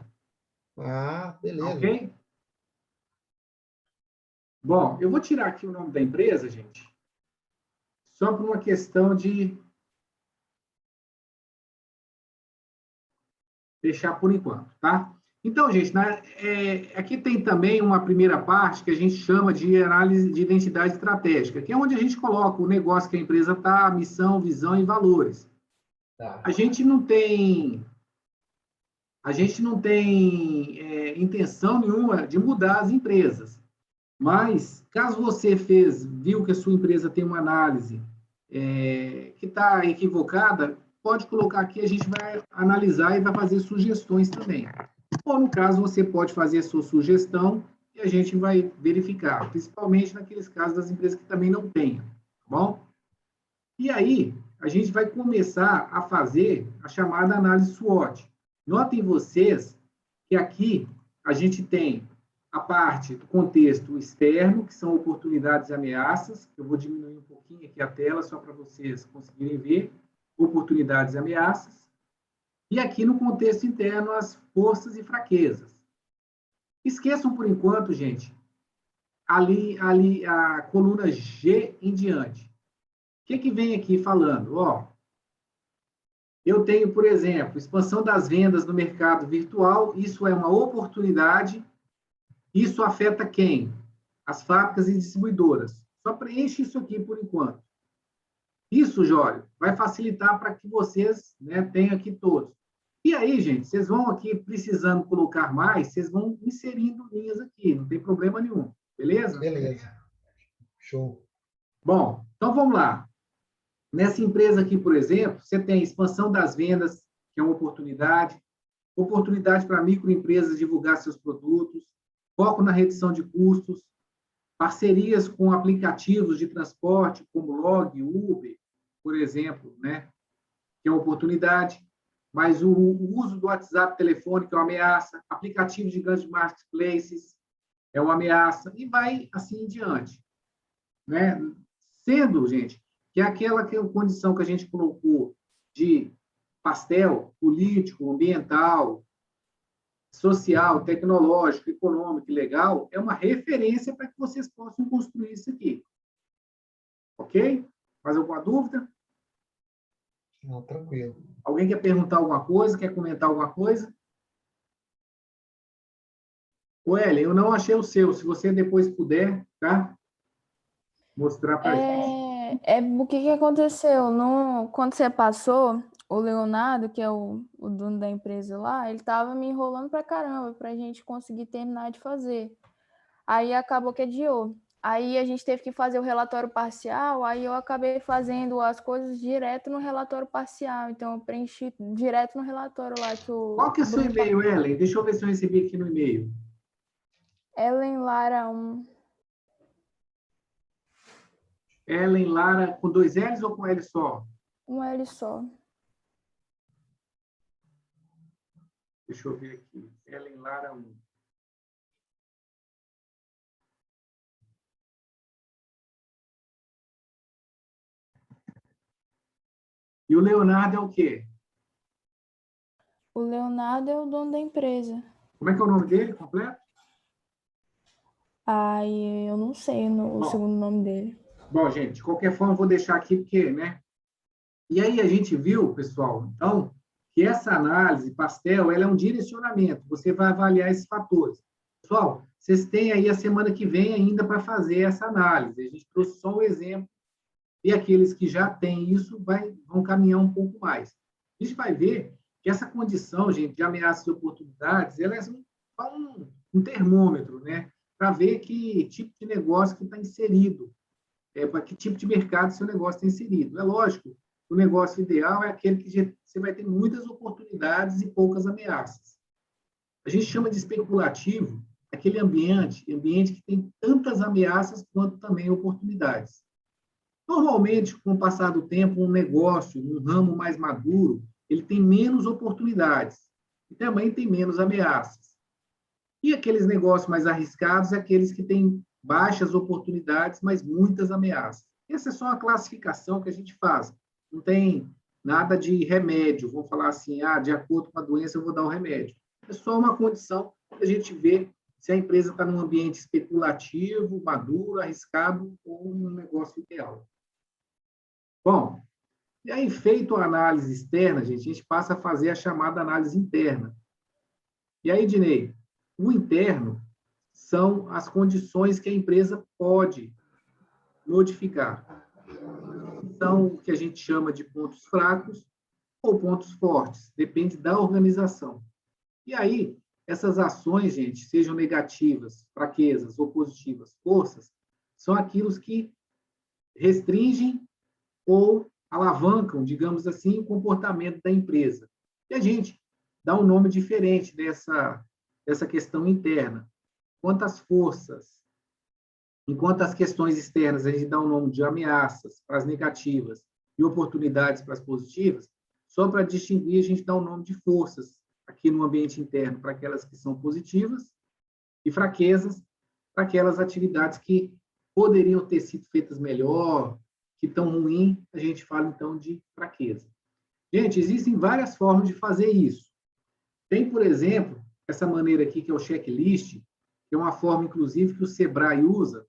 Speaker 2: Ah, beleza.
Speaker 1: Ok? Bom, eu vou tirar aqui o nome da empresa, gente, só por uma questão de deixar por enquanto, tá? Então, gente, aqui tem também uma primeira parte que a gente chama de análise de identidade estratégica, que é onde a gente coloca o negócio que a empresa está, missão, visão e valores.
Speaker 2: Tá.
Speaker 1: A gente não tem intenção nenhuma de mudar as empresas, mas caso você viu que a sua empresa tem uma análise que está equivocada, pode colocar aqui, a gente vai analisar e vai fazer sugestões também. Ou, no caso, você pode fazer a sua sugestão e a gente vai verificar, principalmente naqueles casos das empresas que também não tenham, tá bom? E aí, a gente vai começar a fazer a chamada análise SWOT. Notem vocês que aqui a gente tem a parte do contexto externo, que são oportunidades e ameaças. Eu vou diminuir um pouquinho aqui a tela, só para vocês conseguirem ver. Oportunidades e ameaças. E aqui no contexto interno, as forças e fraquezas. Esqueçam por enquanto, gente, ali a coluna G em diante. O que vem aqui falando? Eu tenho, por exemplo, expansão das vendas no mercado virtual, isso é uma oportunidade, isso afeta quem? As fábricas e distribuidoras. Só preenche isso aqui por enquanto. Isso, Jório, vai facilitar para que vocês, né, tenham aqui todos. E aí, gente, vocês vão aqui precisando colocar mais, vocês vão inserindo linhas aqui, não tem problema nenhum. Beleza?
Speaker 2: Beleza. Show.
Speaker 1: Bom, então vamos lá. Nessa empresa aqui, por exemplo, você tem expansão das vendas, que é uma oportunidade para microempresas divulgar seus produtos, foco na redução de custos, parcerias com aplicativos de transporte, como Log, Uber, por exemplo, né? Que é uma oportunidade, mas o uso do WhatsApp telefônico é uma ameaça, aplicativo de grandes marketplaces é uma ameaça, e vai assim em diante. Né? Sendo, gente, que aquela condição que a gente colocou de pastel político, ambiental, social, tecnológico, econômico e legal, é uma referência para que vocês possam construir isso aqui. Ok? Mais alguma dúvida?
Speaker 2: Não, tranquilo.
Speaker 1: Alguém quer perguntar alguma coisa? Quer comentar alguma coisa? O Ellen, eu não achei o seu. Se você depois puder, tá? Mostrar para a gente.
Speaker 6: O que que aconteceu? Quando você passou, o Leonardo, que é o dono da empresa lá, ele tava me enrolando pra caramba pra gente conseguir terminar de fazer. Aí acabou que adiou. Aí a gente teve que fazer o relatório parcial, aí eu acabei fazendo as coisas direto no relatório parcial. Então eu preenchi direto no relatório lá que
Speaker 1: Qual
Speaker 6: o
Speaker 1: que é o seu
Speaker 6: Bruno passou.
Speaker 1: e-mail, Ellen? Deixa eu ver se eu recebi aqui no e-mail.
Speaker 6: Ellen Lara 1.
Speaker 1: Ellen Lara com 2 L's ou com L só?
Speaker 6: Um L só.
Speaker 1: Deixa eu ver aqui. Ellen Lara 1. E o Leonardo é o quê?
Speaker 6: O Leonardo é o dono da empresa.
Speaker 1: Como é que é o nome dele completo?
Speaker 6: Aí eu não sei o
Speaker 1: Bom,
Speaker 6: segundo nome dele.
Speaker 1: bom, gente, de qualquer forma, eu vou deixar aqui porque, né? E aí a gente viu, pessoal, então, que essa análise pastel, ela é um direcionamento. Você vai avaliar esses fatores. Pessoal, vocês têm aí a semana que vem ainda para fazer essa análise. A gente trouxe só um exemplo e aqueles que já têm isso vão caminhar um pouco mais. A gente vai ver que essa condição, gente, de ameaças e oportunidades, ela é um termômetro, né? Para ver que tipo de negócio que está inserido, para que tipo de mercado seu negócio está inserido. É lógico, o negócio ideal é aquele que você vai ter muitas oportunidades e poucas ameaças. A gente chama de especulativo aquele ambiente que tem tantas ameaças quanto também oportunidades. Normalmente, com o passar do tempo, um negócio, um ramo mais maduro, ele tem menos oportunidades e também tem menos ameaças. E aqueles negócios mais arriscados, aqueles que têm baixas oportunidades, mas muitas ameaças. Essa é só uma classificação que a gente faz. Não tem nada de remédio. Vamos falar assim, de acordo com a doença, eu vou dar um remédio. É só uma condição que a gente vê se a empresa está num ambiente especulativo, maduro, arriscado ou um negócio ideal. Bom, e aí, feito a análise externa, gente, a gente passa a fazer a chamada análise interna. E aí, Dinei, o interno são as condições que a empresa pode modificar. São o que a gente chama de pontos fracos ou pontos fortes, depende da organização. E aí, essas ações, gente, sejam negativas, fraquezas ou positivas, forças, são aquilo que restringem ou alavancam, digamos assim, o comportamento da empresa. E a gente dá um nome diferente dessa questão interna. Quantas forças, enquanto as questões externas a gente dá um nome de ameaças para as negativas e oportunidades para as positivas, só para distinguir a gente dá um nome de forças aqui no ambiente interno para aquelas que são positivas e fraquezas para aquelas atividades que poderiam ter sido feitas melhor, que estão ruins, a gente fala então de fraqueza. Gente, existem várias formas de fazer isso. Tem, por exemplo, essa maneira aqui que é o checklist, que é uma forma, inclusive, que o Sebrae usa.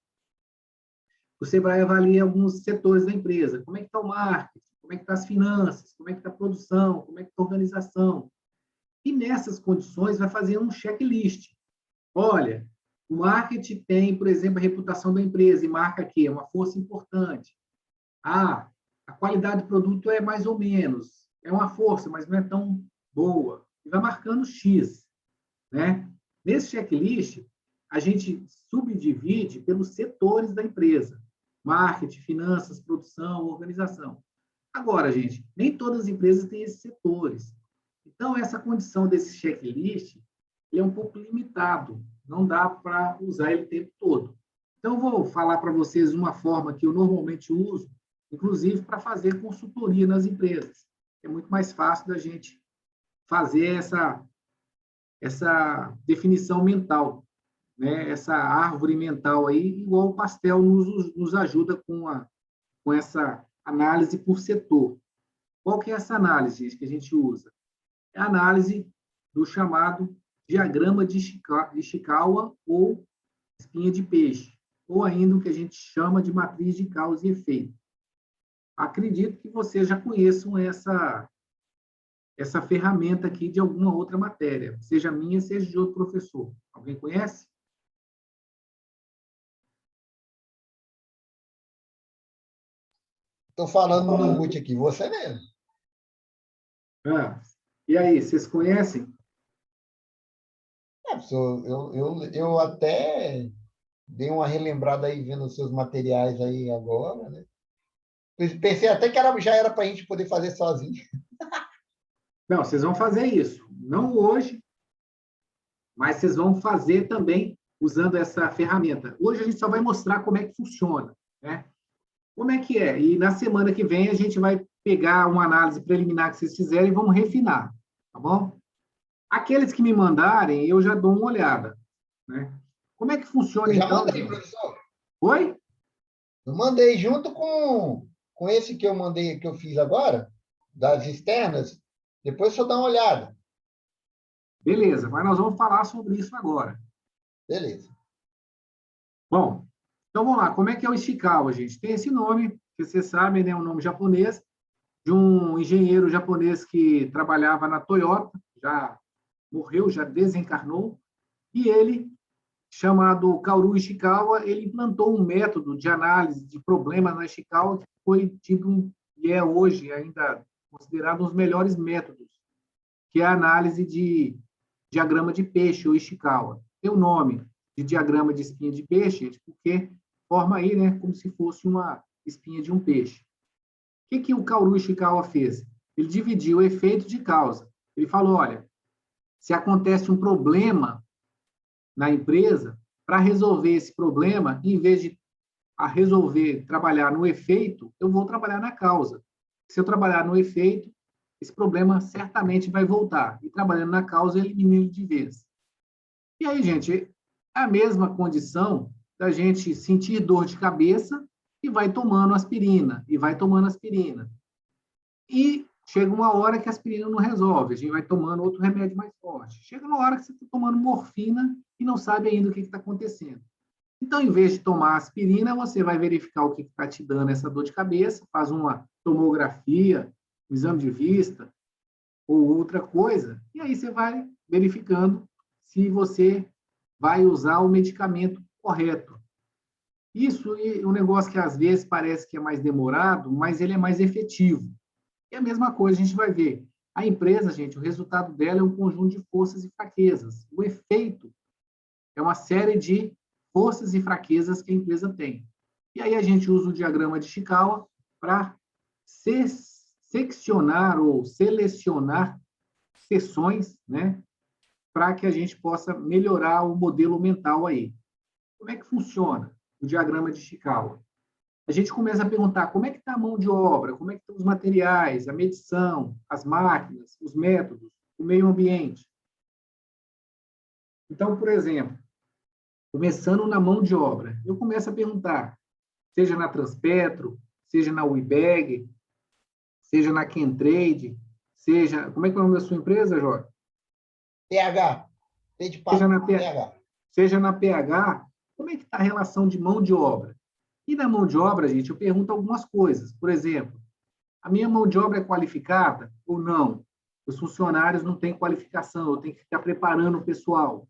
Speaker 1: O Sebrae avalia alguns setores da empresa. Como é que está o marketing? Como é que está as finanças? Como é que está a produção? Como é que está a organização? E nessas condições vai fazer um checklist. Olha, o marketing tem, por exemplo, a reputação da empresa e marca aqui, é uma força importante. A qualidade do produto é mais ou menos, é uma força, mas não é tão boa. E vai marcando X, né? Nesse checklist, a gente subdivide pelos setores da empresa. Marketing, finanças, produção, organização. Agora, gente, nem todas as empresas têm esses setores. Então, essa condição desse checklist ele é um pouco limitado. Não dá para usar ele o tempo todo. Então, eu vou falar para vocês uma forma que eu normalmente uso, inclusive para fazer consultoria nas empresas. É muito mais fácil da gente fazer essa definição mental, né? Essa árvore mental aí, igual o pastel nos ajuda com essa análise por setor. Qual que é essa análise que a gente usa? É a análise do chamado diagrama de Ishikawa ou espinha de peixe, ou ainda o que a gente chama de matriz de causa e efeito. acredito que vocês já conheçam essa ferramenta aqui de alguma outra matéria, seja minha, seja de outro professor. Alguém conhece?
Speaker 2: Estou falando no mute aqui, você mesmo.
Speaker 1: Ah, e aí, vocês conhecem?
Speaker 2: Professor, eu até dei uma relembrada aí vendo os seus materiais aí agora, né? Pensei até que já era para a gente poder fazer sozinho.
Speaker 1: Não, vocês vão fazer isso. Não hoje, mas vocês vão fazer também usando essa ferramenta. Hoje a gente só vai mostrar como é que funciona, né? Como é que é? E na semana que vem a gente vai pegar uma análise preliminar que vocês fizerem e vamos refinar, tá bom? Aqueles que me mandarem, eu já dou uma olhada, né? Como é que funciona,
Speaker 2: Eu já
Speaker 1: então,
Speaker 2: mandei,
Speaker 1: gente?
Speaker 2: professor.
Speaker 1: Oi?
Speaker 2: Eu mandei junto com esse que eu mandei, que eu fiz agora, das externas. Depois só dá uma olhada.
Speaker 1: Beleza, mas nós vamos falar sobre isso agora.
Speaker 2: Beleza.
Speaker 1: Bom, então vamos lá. Como é que é o Ishikawa, gente? Tem esse nome, que vocês sabem, né? Um nome japonês, de um engenheiro japonês que trabalhava na Toyota, já morreu, já desencarnou, e ele, chamado Kaoru Ishikawa, ele implantou um método de análise de problemas na Ishikawa que foi tido e é hoje ainda considerado um dos melhores métodos, que é a análise de diagrama de peixe, ou Ishikawa. Tem o nome de diagrama de espinha de peixe, gente, porque forma aí, né, como se fosse uma espinha de um peixe. O que o Kaoru Ishikawa fez? Ele dividiu o efeito de causa. Ele falou, olha, se acontece um problema na empresa, para resolver esse problema, em vez de trabalhar no efeito, eu vou trabalhar na causa. Se eu trabalhar no efeito, esse problema certamente vai voltar. E trabalhando na causa, eu elimino ele de vez. E aí, gente, é a mesma condição da gente sentir dor de cabeça e vai tomando aspirina, e vai tomando aspirina. E chega uma hora que a aspirina não resolve, a gente vai tomando outro remédio mais forte. Chega uma hora que você está tomando morfina e não sabe ainda o que está acontecendo. Então, em vez de tomar aspirina, você vai verificar o que está te dando essa dor de cabeça, faz uma tomografia, um exame de vista ou outra coisa, e aí você vai verificando se você vai usar o medicamento correto. Isso é um negócio que às vezes parece que é mais demorado, mas ele é mais efetivo. E a mesma coisa a gente vai ver. A empresa, gente, o resultado dela é um conjunto de forças e fraquezas. O efeito é uma série de forças e fraquezas que a empresa tem. E aí a gente usa o diagrama de Ishikawa para seccionar ou selecionar seções, né, para que a gente possa melhorar o modelo mental aí. Como é que funciona o diagrama de Ishikawa? A gente começa a perguntar como é que está a mão de obra, como é que estão os materiais, a medição, as máquinas, os métodos, o meio ambiente. Então, por exemplo, começando na mão de obra, eu começo a perguntar, seja na Transpetro, seja na WeBag, seja na Kentrade, seja... Como é que é o nome da sua empresa, Jorge?
Speaker 2: PH. P de
Speaker 1: Seja
Speaker 2: pato,
Speaker 1: na,
Speaker 2: PH.
Speaker 1: seja na PH, como é que está a relação de mão de obra? E na mão de obra, gente, eu pergunto algumas coisas. Por exemplo, a minha mão de obra é qualificada ou não? Os funcionários não têm qualificação, eu tenho que ficar preparando o pessoal.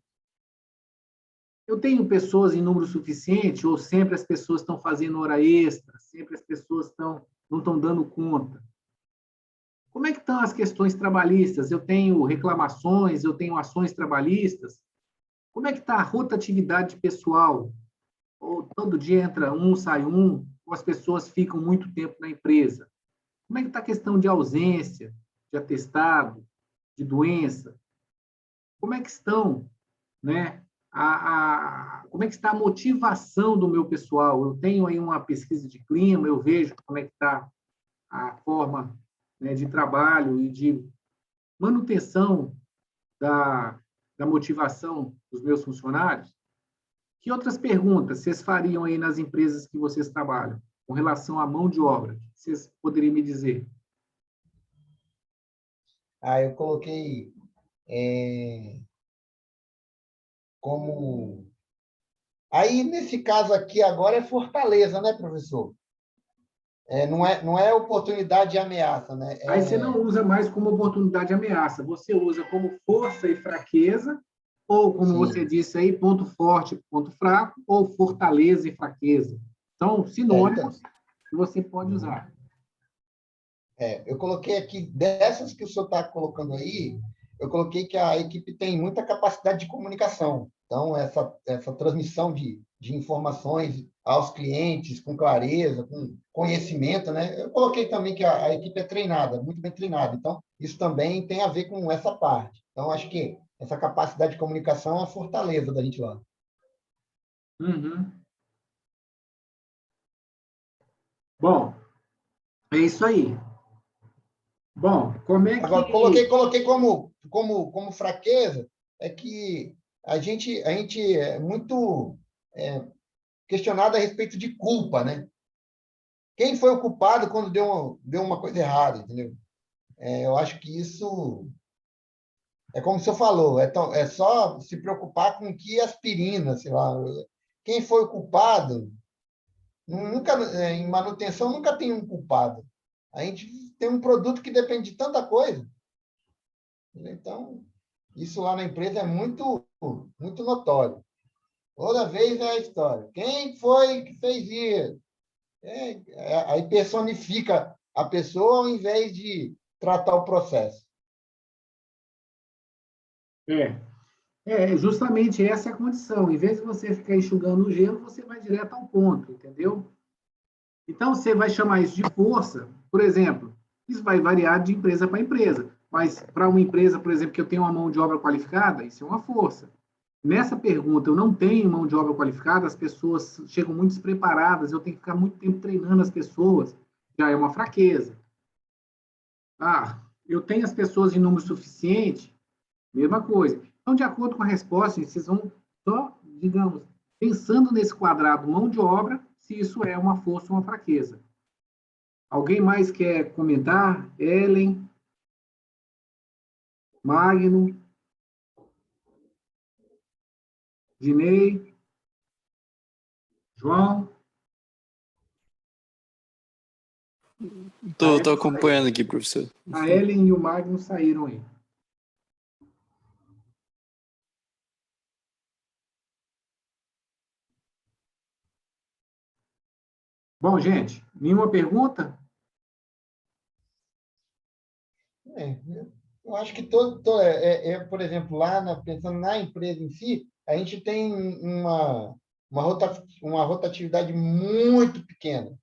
Speaker 1: Eu tenho pessoas em número suficiente ou sempre as pessoas estão fazendo hora extra, sempre as pessoas não estão dando conta? Como é que estão as questões trabalhistas? Eu tenho reclamações, eu tenho ações trabalhistas? Como é que está a rotatividade pessoal? Ou todo dia entra um, sai um, ou as pessoas ficam muito tempo na empresa? Como é que está a questão de ausência, de atestado, de doença? Como é que estão, né? Como é que está a motivação do meu pessoal? Eu tenho aí uma pesquisa de clima, eu vejo como é que está a forma, né, de trabalho e de manutenção da motivação dos meus funcionários. Que outras perguntas vocês fariam aí nas empresas que vocês trabalham, com relação à mão de obra? Vocês poderiam me dizer?
Speaker 2: Eu coloquei como... Aí, nesse caso aqui, agora é Fortaleza, né, professor? Não é oportunidade de ameaça, né?
Speaker 1: Aí você não usa mais como oportunidade de ameaça, você usa como força e fraqueza, ou, como você
Speaker 2: Sim.
Speaker 1: disse aí, ponto forte, ponto fraco, ou fortaleza e fraqueza. São sinônimos que você pode usar.
Speaker 2: Eu coloquei aqui, dessas que o senhor está colocando aí, eu coloquei que a equipe tem muita capacidade de comunicação. Então, essa transmissão de informações aos clientes com clareza, com conhecimento, né? Eu coloquei também que a equipe é treinada, muito bem treinada. Então, isso também tem a ver com essa parte. Então, acho que essa capacidade de comunicação é a fortaleza da gente lá.
Speaker 1: Uhum. Bom, é isso aí. Bom, como é
Speaker 2: Agora,
Speaker 1: que...
Speaker 2: coloquei como fraqueza é que a gente é muito questionado a respeito de culpa, né? Quem foi o culpado quando deu uma coisa errada, entendeu? Eu acho que isso é como o senhor falou, é só se preocupar com que aspirina, sei lá. Quem foi o culpado, nunca, em manutenção nunca tem um culpado. A gente tem um produto que depende de tanta coisa. Então, isso lá na empresa é muito, muito notório. Toda vez é a história. Quem foi que fez isso? Aí personifica a pessoa ao invés de tratar o processo.
Speaker 1: Justamente essa é a condição. Em vez de você ficar enxugando o gelo, você vai direto ao ponto, entendeu? Então, você vai chamar isso de força, por exemplo, isso vai variar de empresa para empresa, mas para uma empresa, por exemplo, que eu tenho uma mão de obra qualificada, isso é uma força. Nessa pergunta, eu não tenho mão de obra qualificada, as pessoas chegam muito despreparadas, eu tenho que ficar muito tempo treinando as pessoas, já é uma fraqueza. Eu tenho as pessoas em número suficiente, mesma coisa. Então, de acordo com a resposta, vocês vão só, digamos, pensando nesse quadrado mão de obra, se isso é uma força ou uma fraqueza. Alguém mais quer comentar? Ellen? Magno? Dinei? João?
Speaker 3: Tô acompanhando aqui, professor.
Speaker 1: A Ellen e o Magno saíram aí. Bom, gente, nenhuma pergunta?
Speaker 2: Eu acho que por exemplo, pensando na empresa em si, a gente tem uma rotatividade muito pequena,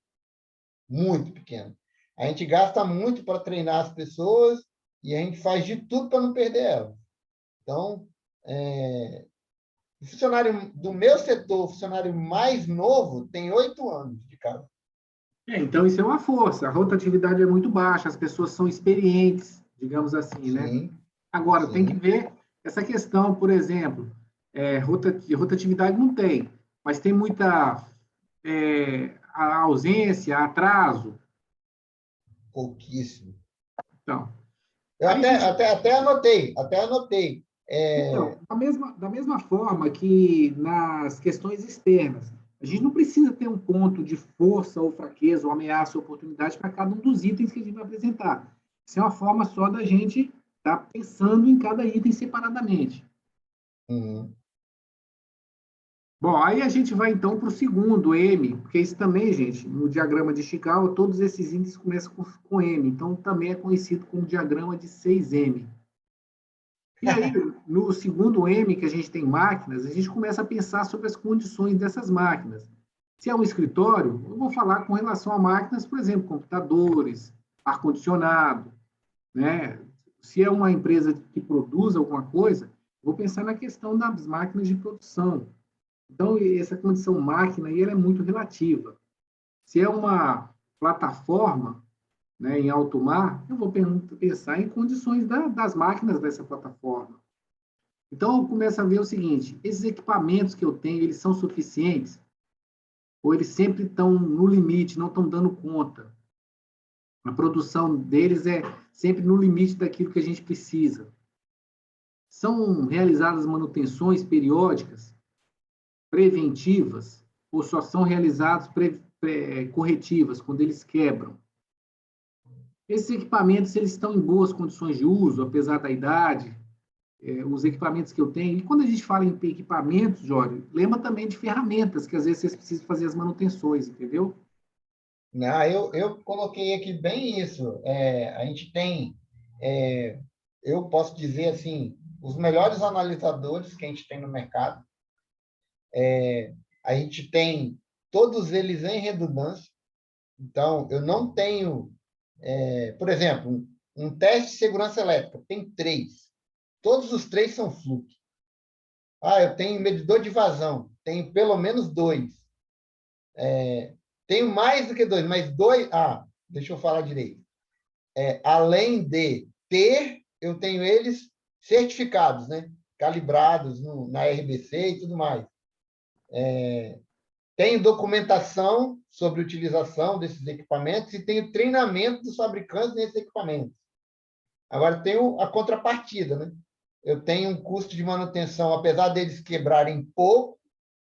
Speaker 2: muito pequena. A gente gasta muito para treinar as pessoas e a gente faz de tudo para não perder elas. Então, o funcionário do meu setor, o funcionário mais novo, tem 8 anos de casa.
Speaker 1: Então isso é uma força. A rotatividade é muito baixa, as pessoas são experientes, digamos assim, né?
Speaker 2: Sim,
Speaker 1: Agora, tem que
Speaker 2: sim.
Speaker 1: ver essa questão, por exemplo, rotatividade não tem, mas tem muita a ausência, atraso.
Speaker 2: Pouquíssimo.
Speaker 1: Então,
Speaker 2: Eu
Speaker 1: aí a gente,
Speaker 2: até anotei.
Speaker 1: então da mesma forma que nas questões externas, a gente não precisa ter um ponto de força ou fraqueza, ou ameaça ou oportunidade para cada um dos itens que a gente vai apresentar. Isso é uma forma só da gente estar pensando em cada item separadamente.
Speaker 2: Uhum.
Speaker 1: Bom, aí a gente vai então para o segundo, M, porque isso também, gente, no diagrama de Chicago, todos esses índices começam com M, então também é conhecido como diagrama de 6M. E aí, no segundo M, que a gente tem máquinas, a gente começa a pensar sobre as condições dessas máquinas. Se é um escritório, eu vou falar com relação a máquinas, por exemplo, computadores, ar-condicionado, né? Se é uma empresa que produz alguma coisa, vou pensar na questão das máquinas de produção. Então, essa condição máquina aí, ela é muito relativa. Se é uma plataforma, né, em alto mar, eu vou pensar em condições das máquinas dessa plataforma. Então, eu começo a ver o seguinte, esses equipamentos que eu tenho, eles são suficientes? Ou eles sempre estão no limite, não estão dando conta? A produção deles é sempre no limite daquilo que a gente precisa. São realizadas manutenções periódicas, preventivas, ou só são realizados corretivas, quando eles quebram. Esses equipamentos, eles estão em boas condições de uso, apesar da idade, os equipamentos que eu tenho. E quando a gente fala em equipamentos, Jorge, lembra também de ferramentas, que às vezes vocês precisam fazer as manutenções, entendeu?
Speaker 2: Não, eu coloquei aqui bem isso. A gente tem, eu posso dizer assim, os melhores analisadores que a gente tem no mercado. A gente tem todos eles em redundância. Então, eu não tenho, por exemplo, um teste de segurança elétrica, tem 3. Todos os 3 são fluxo. Eu tenho medidor de vazão, tenho pelo menos 2. Tenho mais do que 2, mas 2. Deixa eu falar direito. Além de ter, eu tenho eles certificados, né? Calibrados na RBC e tudo mais. Tenho documentação sobre a utilização desses equipamentos e tenho treinamento dos fabricantes nesses equipamentos. Agora, tenho a contrapartida, né? Eu tenho um custo de manutenção, apesar deles quebrarem pouco,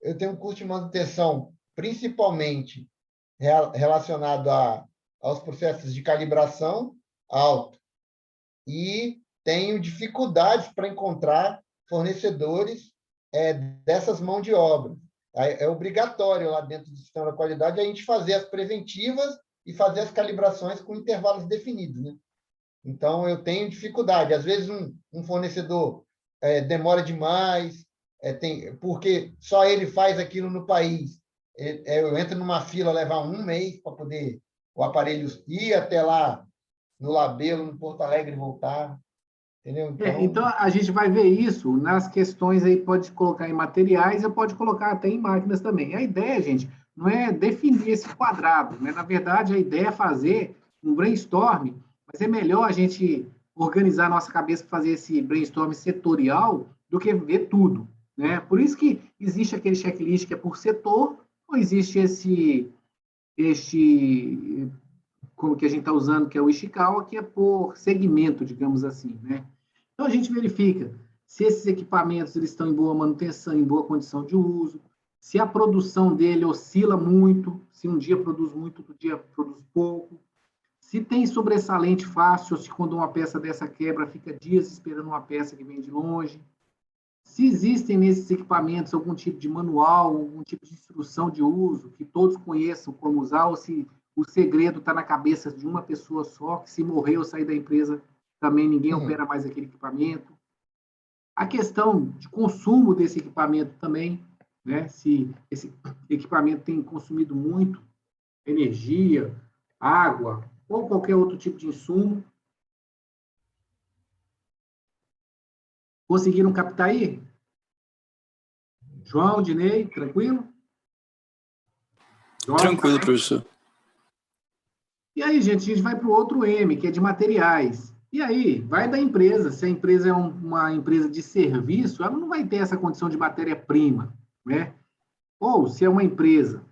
Speaker 2: eu tenho um custo de manutenção principalmente relacionado aos processos de calibração alto. E tenho dificuldades para encontrar fornecedores dessas mãos de obra. É obrigatório lá dentro do sistema da qualidade a gente fazer as preventivas e fazer as calibrações com intervalos definidos, né? Então, eu tenho dificuldade. Às vezes, um fornecedor demora demais, porque só ele faz aquilo no país. Eu entro numa fila, levar 1 mês para poder o aparelho ir até lá, no Labelo, no Porto Alegre, e voltar. Entendeu?
Speaker 1: Então, a gente vai ver isso nas questões aí, pode colocar em materiais, ou pode colocar até em máquinas também. A ideia, gente, não é definir esse quadrado, né? Na verdade, a ideia é fazer um brainstorm, mas é melhor a gente organizar a nossa cabeça para fazer esse brainstorm setorial do que ver tudo, né? Por isso que existe aquele checklist que é por setor, ou existe como que a gente está usando, que é o Ishikawa, que é por segmento, digamos assim, né? Então, a gente verifica se esses equipamentos eles estão em boa manutenção, em boa condição de uso, se a produção dele oscila muito, se um dia produz muito, outro dia produz pouco, se tem sobressalente fácil, ou se quando uma peça dessa quebra, fica dias esperando uma peça que vem de longe, se existem nesses equipamentos algum tipo de manual, algum tipo de instrução de uso, que todos conheçam como usar, ou se o segredo está na cabeça de uma pessoa só, que se morrer ou sair da empresa, também ninguém opera mais aquele equipamento. A questão de consumo desse equipamento também, né? Se esse equipamento tem consumido muito energia, água, ou qualquer outro tipo de insumo. Conseguiram captar aí? João, Dinei, tranquilo? Jorge,
Speaker 3: Tranquilo,
Speaker 1: também?
Speaker 3: professor.
Speaker 1: E aí, gente, a gente vai para o outro M, que é de materiais. E aí, vai da empresa. Se a empresa é uma empresa de serviço, ela não vai ter essa condição de matéria-prima, né? Ou se é uma empresa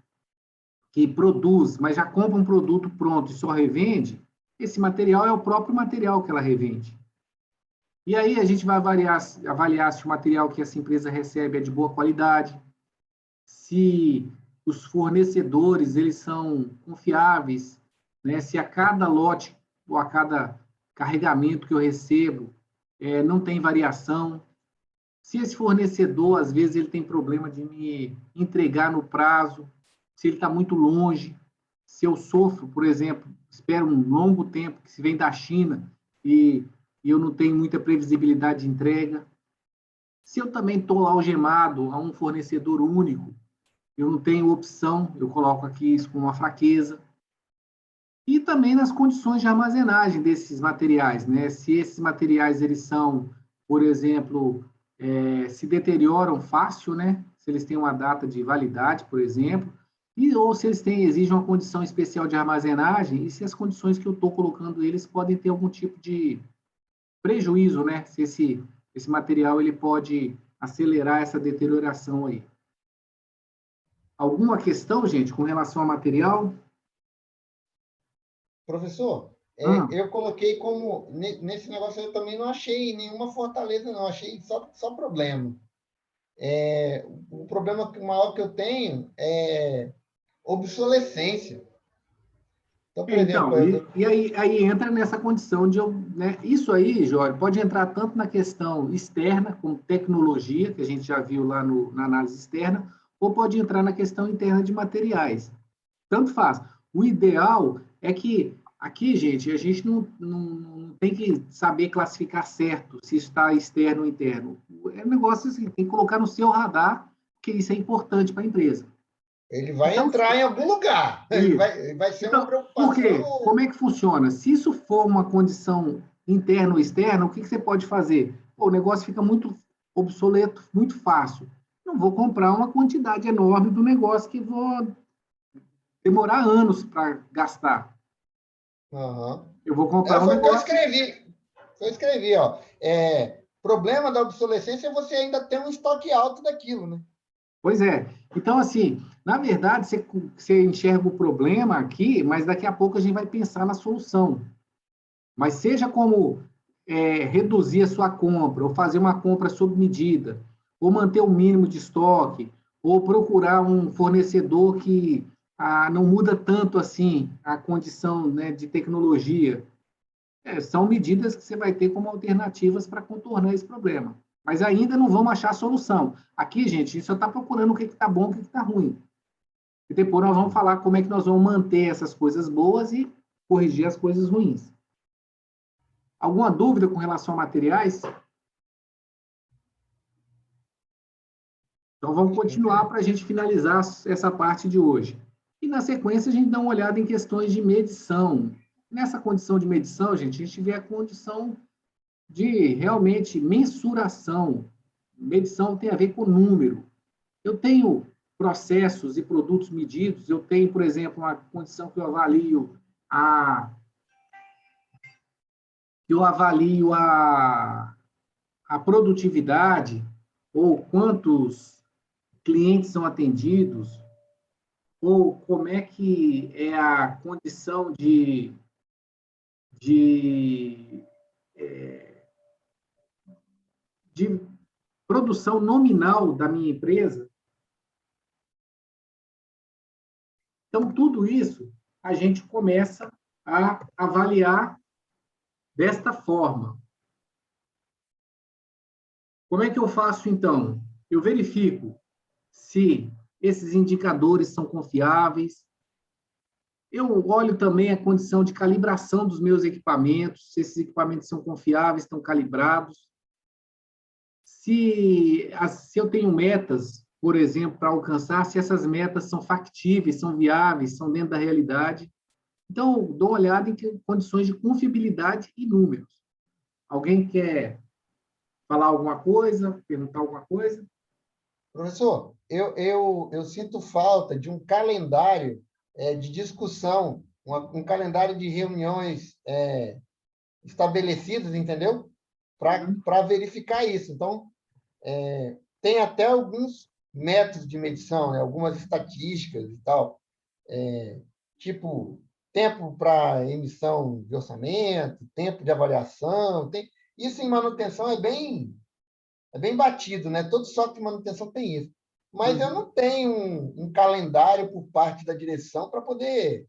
Speaker 1: que produz, mas já compra um produto pronto e só revende, esse material é o próprio material que ela revende. E aí a gente vai avaliar se o material que essa empresa recebe é de boa qualidade, se os fornecedores eles são confiáveis, né? Se a cada lote ou a cada carregamento que eu recebo não tem variação, se esse fornecedor, às vezes, ele tem problema de me entregar no prazo, se ele está muito longe, se eu sofro, por exemplo, espero um longo tempo, que se vem da China e eu não tenho muita previsibilidade de entrega, se eu também estou algemado a um fornecedor único, eu não tenho opção, eu coloco aqui isso como uma fraqueza. E também nas condições de armazenagem desses materiais, né? Se esses materiais eles são, por exemplo, se deterioram fácil, né? Se eles têm uma data de validade, por exemplo, ou se eles exigem uma condição especial de armazenagem, e se as condições que eu estou colocando eles podem ter algum tipo de prejuízo, né? Se esse material ele pode acelerar essa deterioração aí. Alguma questão, gente, com relação ao material?
Speaker 2: Professor, eu coloquei como... Nesse negócio eu também não achei nenhuma fortaleza, não. Achei só problema. O problema maior que eu tenho é obsolescência. Então, por
Speaker 1: Então,
Speaker 2: exemplo,
Speaker 1: aí entra nessa condição de, né, isso aí, Jório, pode entrar tanto na questão externa, como tecnologia, que a gente já viu lá na análise externa, ou pode entrar na questão interna de materiais. Tanto faz. O ideal é que, aqui, gente, a gente não tem que saber classificar certo se está externo ou interno. É um negócio assim, tem que colocar no seu radar, porque isso é importante para a empresa.
Speaker 2: ele vai
Speaker 1: Então,
Speaker 2: entrar em algum lugar.
Speaker 1: isso.
Speaker 2: Vai ser uma
Speaker 1: Então, por quê?
Speaker 2: preocupação.
Speaker 1: Como é que funciona? Se isso for uma condição interna ou externa, o que você pode fazer? Pô, o negócio fica muito obsoleto, muito fácil. Não vou comprar uma quantidade enorme do negócio que vou demorar anos para gastar.
Speaker 2: Aham.
Speaker 1: Eu vou comprar um
Speaker 2: Foi o que eu
Speaker 1: negócio.
Speaker 2: escrevi. Eu escrevi, ó. Problema da obsolescência é você ainda ter um estoque alto daquilo, né?
Speaker 1: Pois é. Então, assim, na verdade, você enxerga o problema aqui, mas daqui a pouco a gente vai pensar na solução. Mas seja como reduzir a sua compra, ou fazer uma compra sob medida, ou manter o mínimo de estoque, ou procurar um fornecedor que não muda tanto assim a condição, né, de tecnologia. São medidas que você vai ter como alternativas para contornar esse problema. Mas ainda não vamos achar a solução. Aqui, gente, a gente só está procurando o que está bom e o que está ruim. E depois nós vamos falar como é que nós vamos manter essas coisas boas e corrigir as coisas ruins. Alguma dúvida com relação a materiais? Então, vamos continuar para a gente finalizar essa parte de hoje. E, na sequência, a gente dá uma olhada em questões de medição. Nessa condição de medição, gente, a gente vê a condição de, realmente, mensuração. Medição tem a ver com número. Eu tenho processos e produtos medidos, eu tenho, por exemplo, uma condição que eu avalio a produtividade, ou quantos clientes são atendidos, ou como é que é a condição de, de produção nominal da minha empresa. Então, tudo isso a gente começa a avaliar desta forma. Como é que eu faço, então? Eu verifico se esses indicadores são confiáveis. Eu olho também a condição de calibração dos meus equipamentos, se esses equipamentos são confiáveis, estão calibrados. Se eu tenho metas, por exemplo, para alcançar, se essas metas são factíveis, são viáveis, são dentro da realidade. Então, eu dou uma olhada em condições de confiabilidade e números. Alguém quer falar alguma coisa, perguntar alguma coisa?
Speaker 2: Professor, eu sinto falta de um calendário de discussão, um calendário de reuniões estabelecidas, entendeu? Para verificar isso. Então, tem até alguns métodos de medição, né? Algumas estatísticas e tal, tipo tempo para emissão de orçamento, tempo de avaliação. Isso em manutenção é bem batido, né? Todo software de manutenção tem isso. Mas eu não tenho um calendário por parte da direção para poder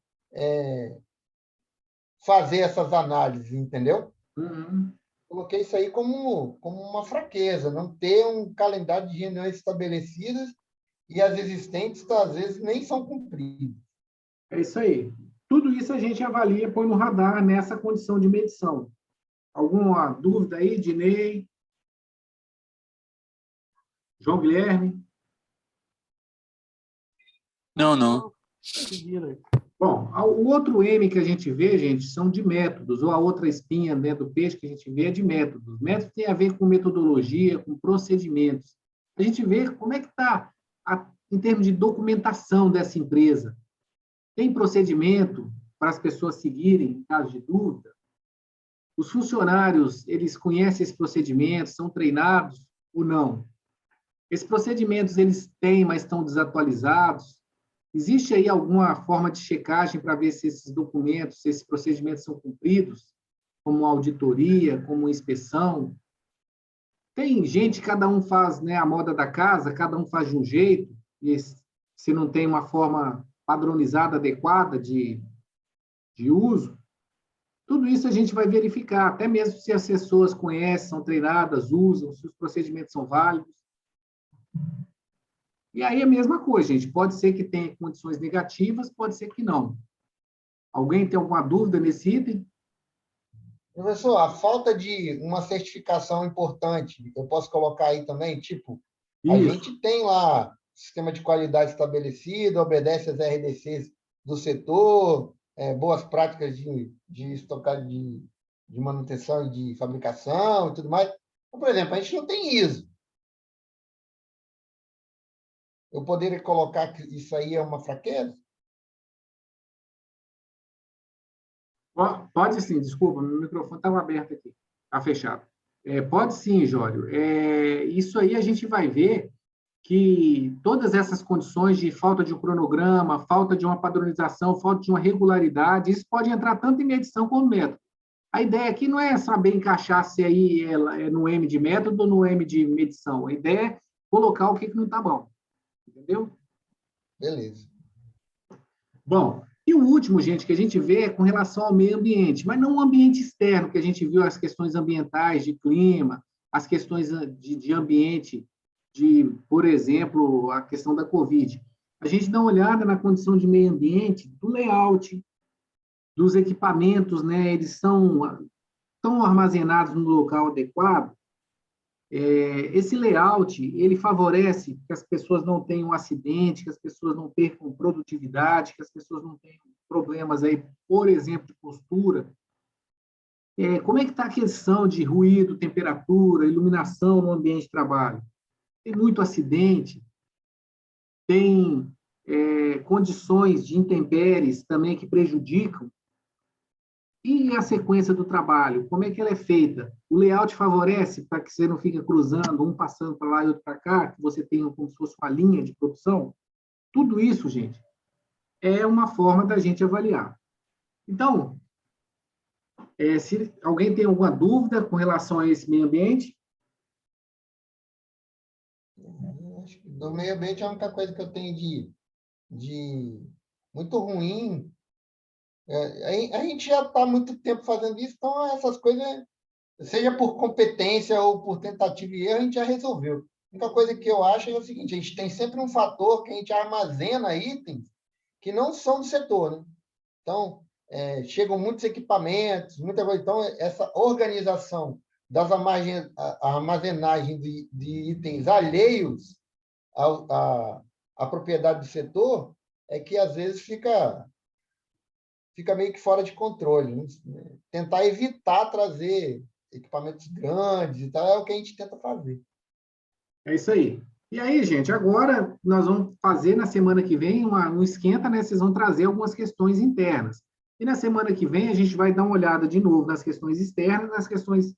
Speaker 2: fazer essas análises, entendeu?
Speaker 1: Uhum.
Speaker 2: Coloquei isso aí como uma fraqueza, não ter um calendário de reuniões estabelecidas e as existentes, às vezes, nem são cumpridas.
Speaker 1: É isso aí. Tudo isso a gente avalia, põe no radar nessa condição de medição. Alguma dúvida aí, Dinei? João Guilherme?
Speaker 3: Não.
Speaker 4: Seguiram.
Speaker 1: Bom, o outro M que a gente vê, gente, são de métodos, ou a outra espinha, né, do peixe que a gente vê é de métodos. Métodos tem a ver com metodologia, com procedimentos. A gente vê como é que está em termos de documentação dessa empresa. Tem procedimento para as pessoas seguirem em caso de dúvida? Os funcionários, eles conhecem esse procedimento, são treinados ou não? Esses procedimentos eles têm, mas estão desatualizados? Existe aí alguma forma de checagem para ver se esses documentos, se esses procedimentos são cumpridos, como auditoria, como inspeção? Tem gente, cada um faz, né, a moda da casa, cada um faz de um jeito, e se não tem uma forma padronizada, adequada de uso, tudo isso a gente vai verificar, até mesmo se as pessoas conhecem, são treinadas, usam, se os procedimentos são válidos. E aí a mesma coisa, gente, pode ser que tenha condições negativas, pode ser que não. Alguém tem alguma dúvida nesse item?
Speaker 2: Professor, a falta de uma certificação importante, eu posso colocar aí também, tipo, a
Speaker 1: Isso.
Speaker 2: gente tem lá sistema de qualidade estabelecido, obedece às RDCs do setor, boas práticas de estocar de manutenção e de fabricação e tudo mais. Então, por exemplo, a gente não tem ISO. Eu poderia colocar que isso aí é uma fraqueza?
Speaker 1: Pode sim, desculpa, meu microfone estava aberto aqui, está fechado. Pode sim, Jório. Isso aí a gente vai ver que todas essas condições de falta de um cronograma, falta de uma padronização, falta de uma regularidade, isso pode entrar tanto em medição como método. A ideia aqui não é saber encaixar se aí é no M de método ou no M de medição. A ideia é colocar o que não está bom. Entendeu?
Speaker 2: Beleza.
Speaker 1: Bom, e o último, gente, que a gente vê é com relação ao meio ambiente, mas não o ambiente externo, que a gente viu as questões ambientais, de clima, as questões de ambiente, por exemplo, a questão da Covid. A gente dá uma olhada na condição de meio ambiente, do layout, dos equipamentos, né? Eles estão armazenados no local adequado. Esse layout, ele favorece que as pessoas não tenham acidente, que as pessoas não percam produtividade, que as pessoas não tenham problemas aí, por exemplo, de postura. Como é que está a questão de ruído, temperatura, iluminação no ambiente de trabalho? Tem muito acidente, tem condições de intempéries também que prejudicam. E a sequência do trabalho, como é que ela é feita? O layout favorece para que você não fique cruzando, um passando para lá e outro para cá, que você tenha como se fosse uma linha de produção? Tudo isso, gente, é uma forma da gente avaliar. Então, se alguém tem alguma dúvida com relação a esse meio ambiente?
Speaker 2: Acho que do meio ambiente, a única coisa que eu tenho de muito ruim. A gente já está há muito tempo fazendo isso, então essas coisas, seja por competência ou por tentativa e erro, a gente já resolveu. A única coisa que eu acho é o seguinte: a gente tem sempre um fator que a gente armazena itens que não são do setor, né? Então, chegam muitos equipamentos, muita coisa. Então, essa organização das armazenagens de itens alheios à propriedade do setor é que, às vezes, fica meio que fora de controle, né? Tentar evitar trazer equipamentos grandes e tal, é o que a gente tenta fazer.
Speaker 1: É isso aí. E aí, gente, agora nós vamos fazer na semana que vem um esquenta, né? Vocês vão trazer algumas questões internas. E na semana que vem a gente vai dar uma olhada de novo nas questões externas, nas questões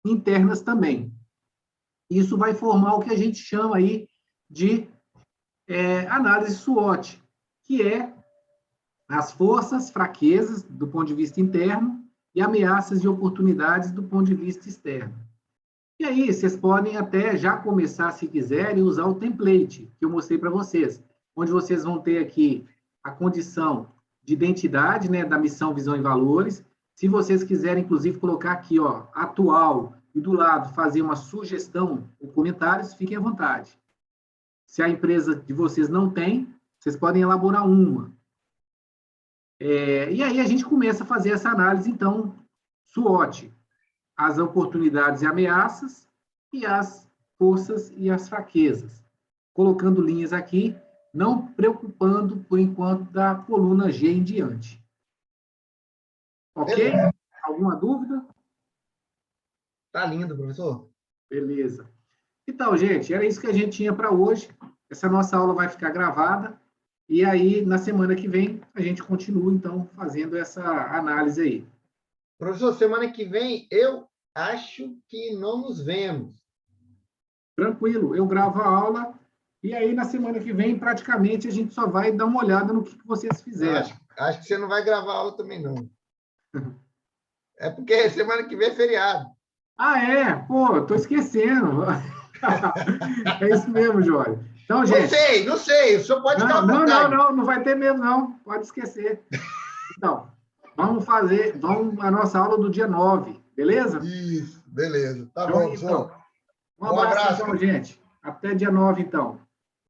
Speaker 1: internas também. Isso vai formar o que a gente chama aí de análise SWOT, que é as forças, fraquezas do ponto de vista interno e ameaças e oportunidades do ponto de vista externo. E aí, vocês podem até já começar, se quiserem, usar o template que eu mostrei para vocês, onde vocês vão ter aqui a condição de identidade, né, da missão, visão e valores. Se vocês quiserem, inclusive, colocar aqui, ó, atual, e do lado fazer uma sugestão ou comentários, fiquem à vontade. Se a empresa de vocês não tem, vocês podem elaborar uma. E aí a gente começa a fazer essa análise, então, SWOT, as oportunidades e ameaças, e as forças e as fraquezas. Colocando linhas aqui, não preocupando, por enquanto, da coluna G em diante. Ok?
Speaker 2: Beleza.
Speaker 1: Alguma dúvida?
Speaker 2: Tá lindo, professor.
Speaker 1: Beleza. Então, gente, era isso que a gente tinha para hoje. Essa nossa aula vai ficar gravada. E aí, na semana que vem, a gente continua, então, fazendo essa análise aí.
Speaker 2: Professor, semana que vem, eu acho que não nos vemos.
Speaker 1: Tranquilo, eu gravo a aula e aí, na semana que vem, praticamente, a gente só vai dar uma olhada no que vocês fizeram.
Speaker 2: Acho que você não vai gravar a aula também, não. É porque semana que vem é feriado.
Speaker 1: Ah, é? Pô, estou esquecendo. É isso mesmo, Jório. Então, gente...
Speaker 2: Não sei. O senhor pode ficar à vontade.
Speaker 1: Não vai ter mesmo, não. Pode esquecer. Então, vamos a nossa aula do dia 9, beleza?
Speaker 2: Isso, beleza. Tá
Speaker 1: Então,
Speaker 2: bom, senhor.
Speaker 1: um abraço, então, gente. Até dia 9, então.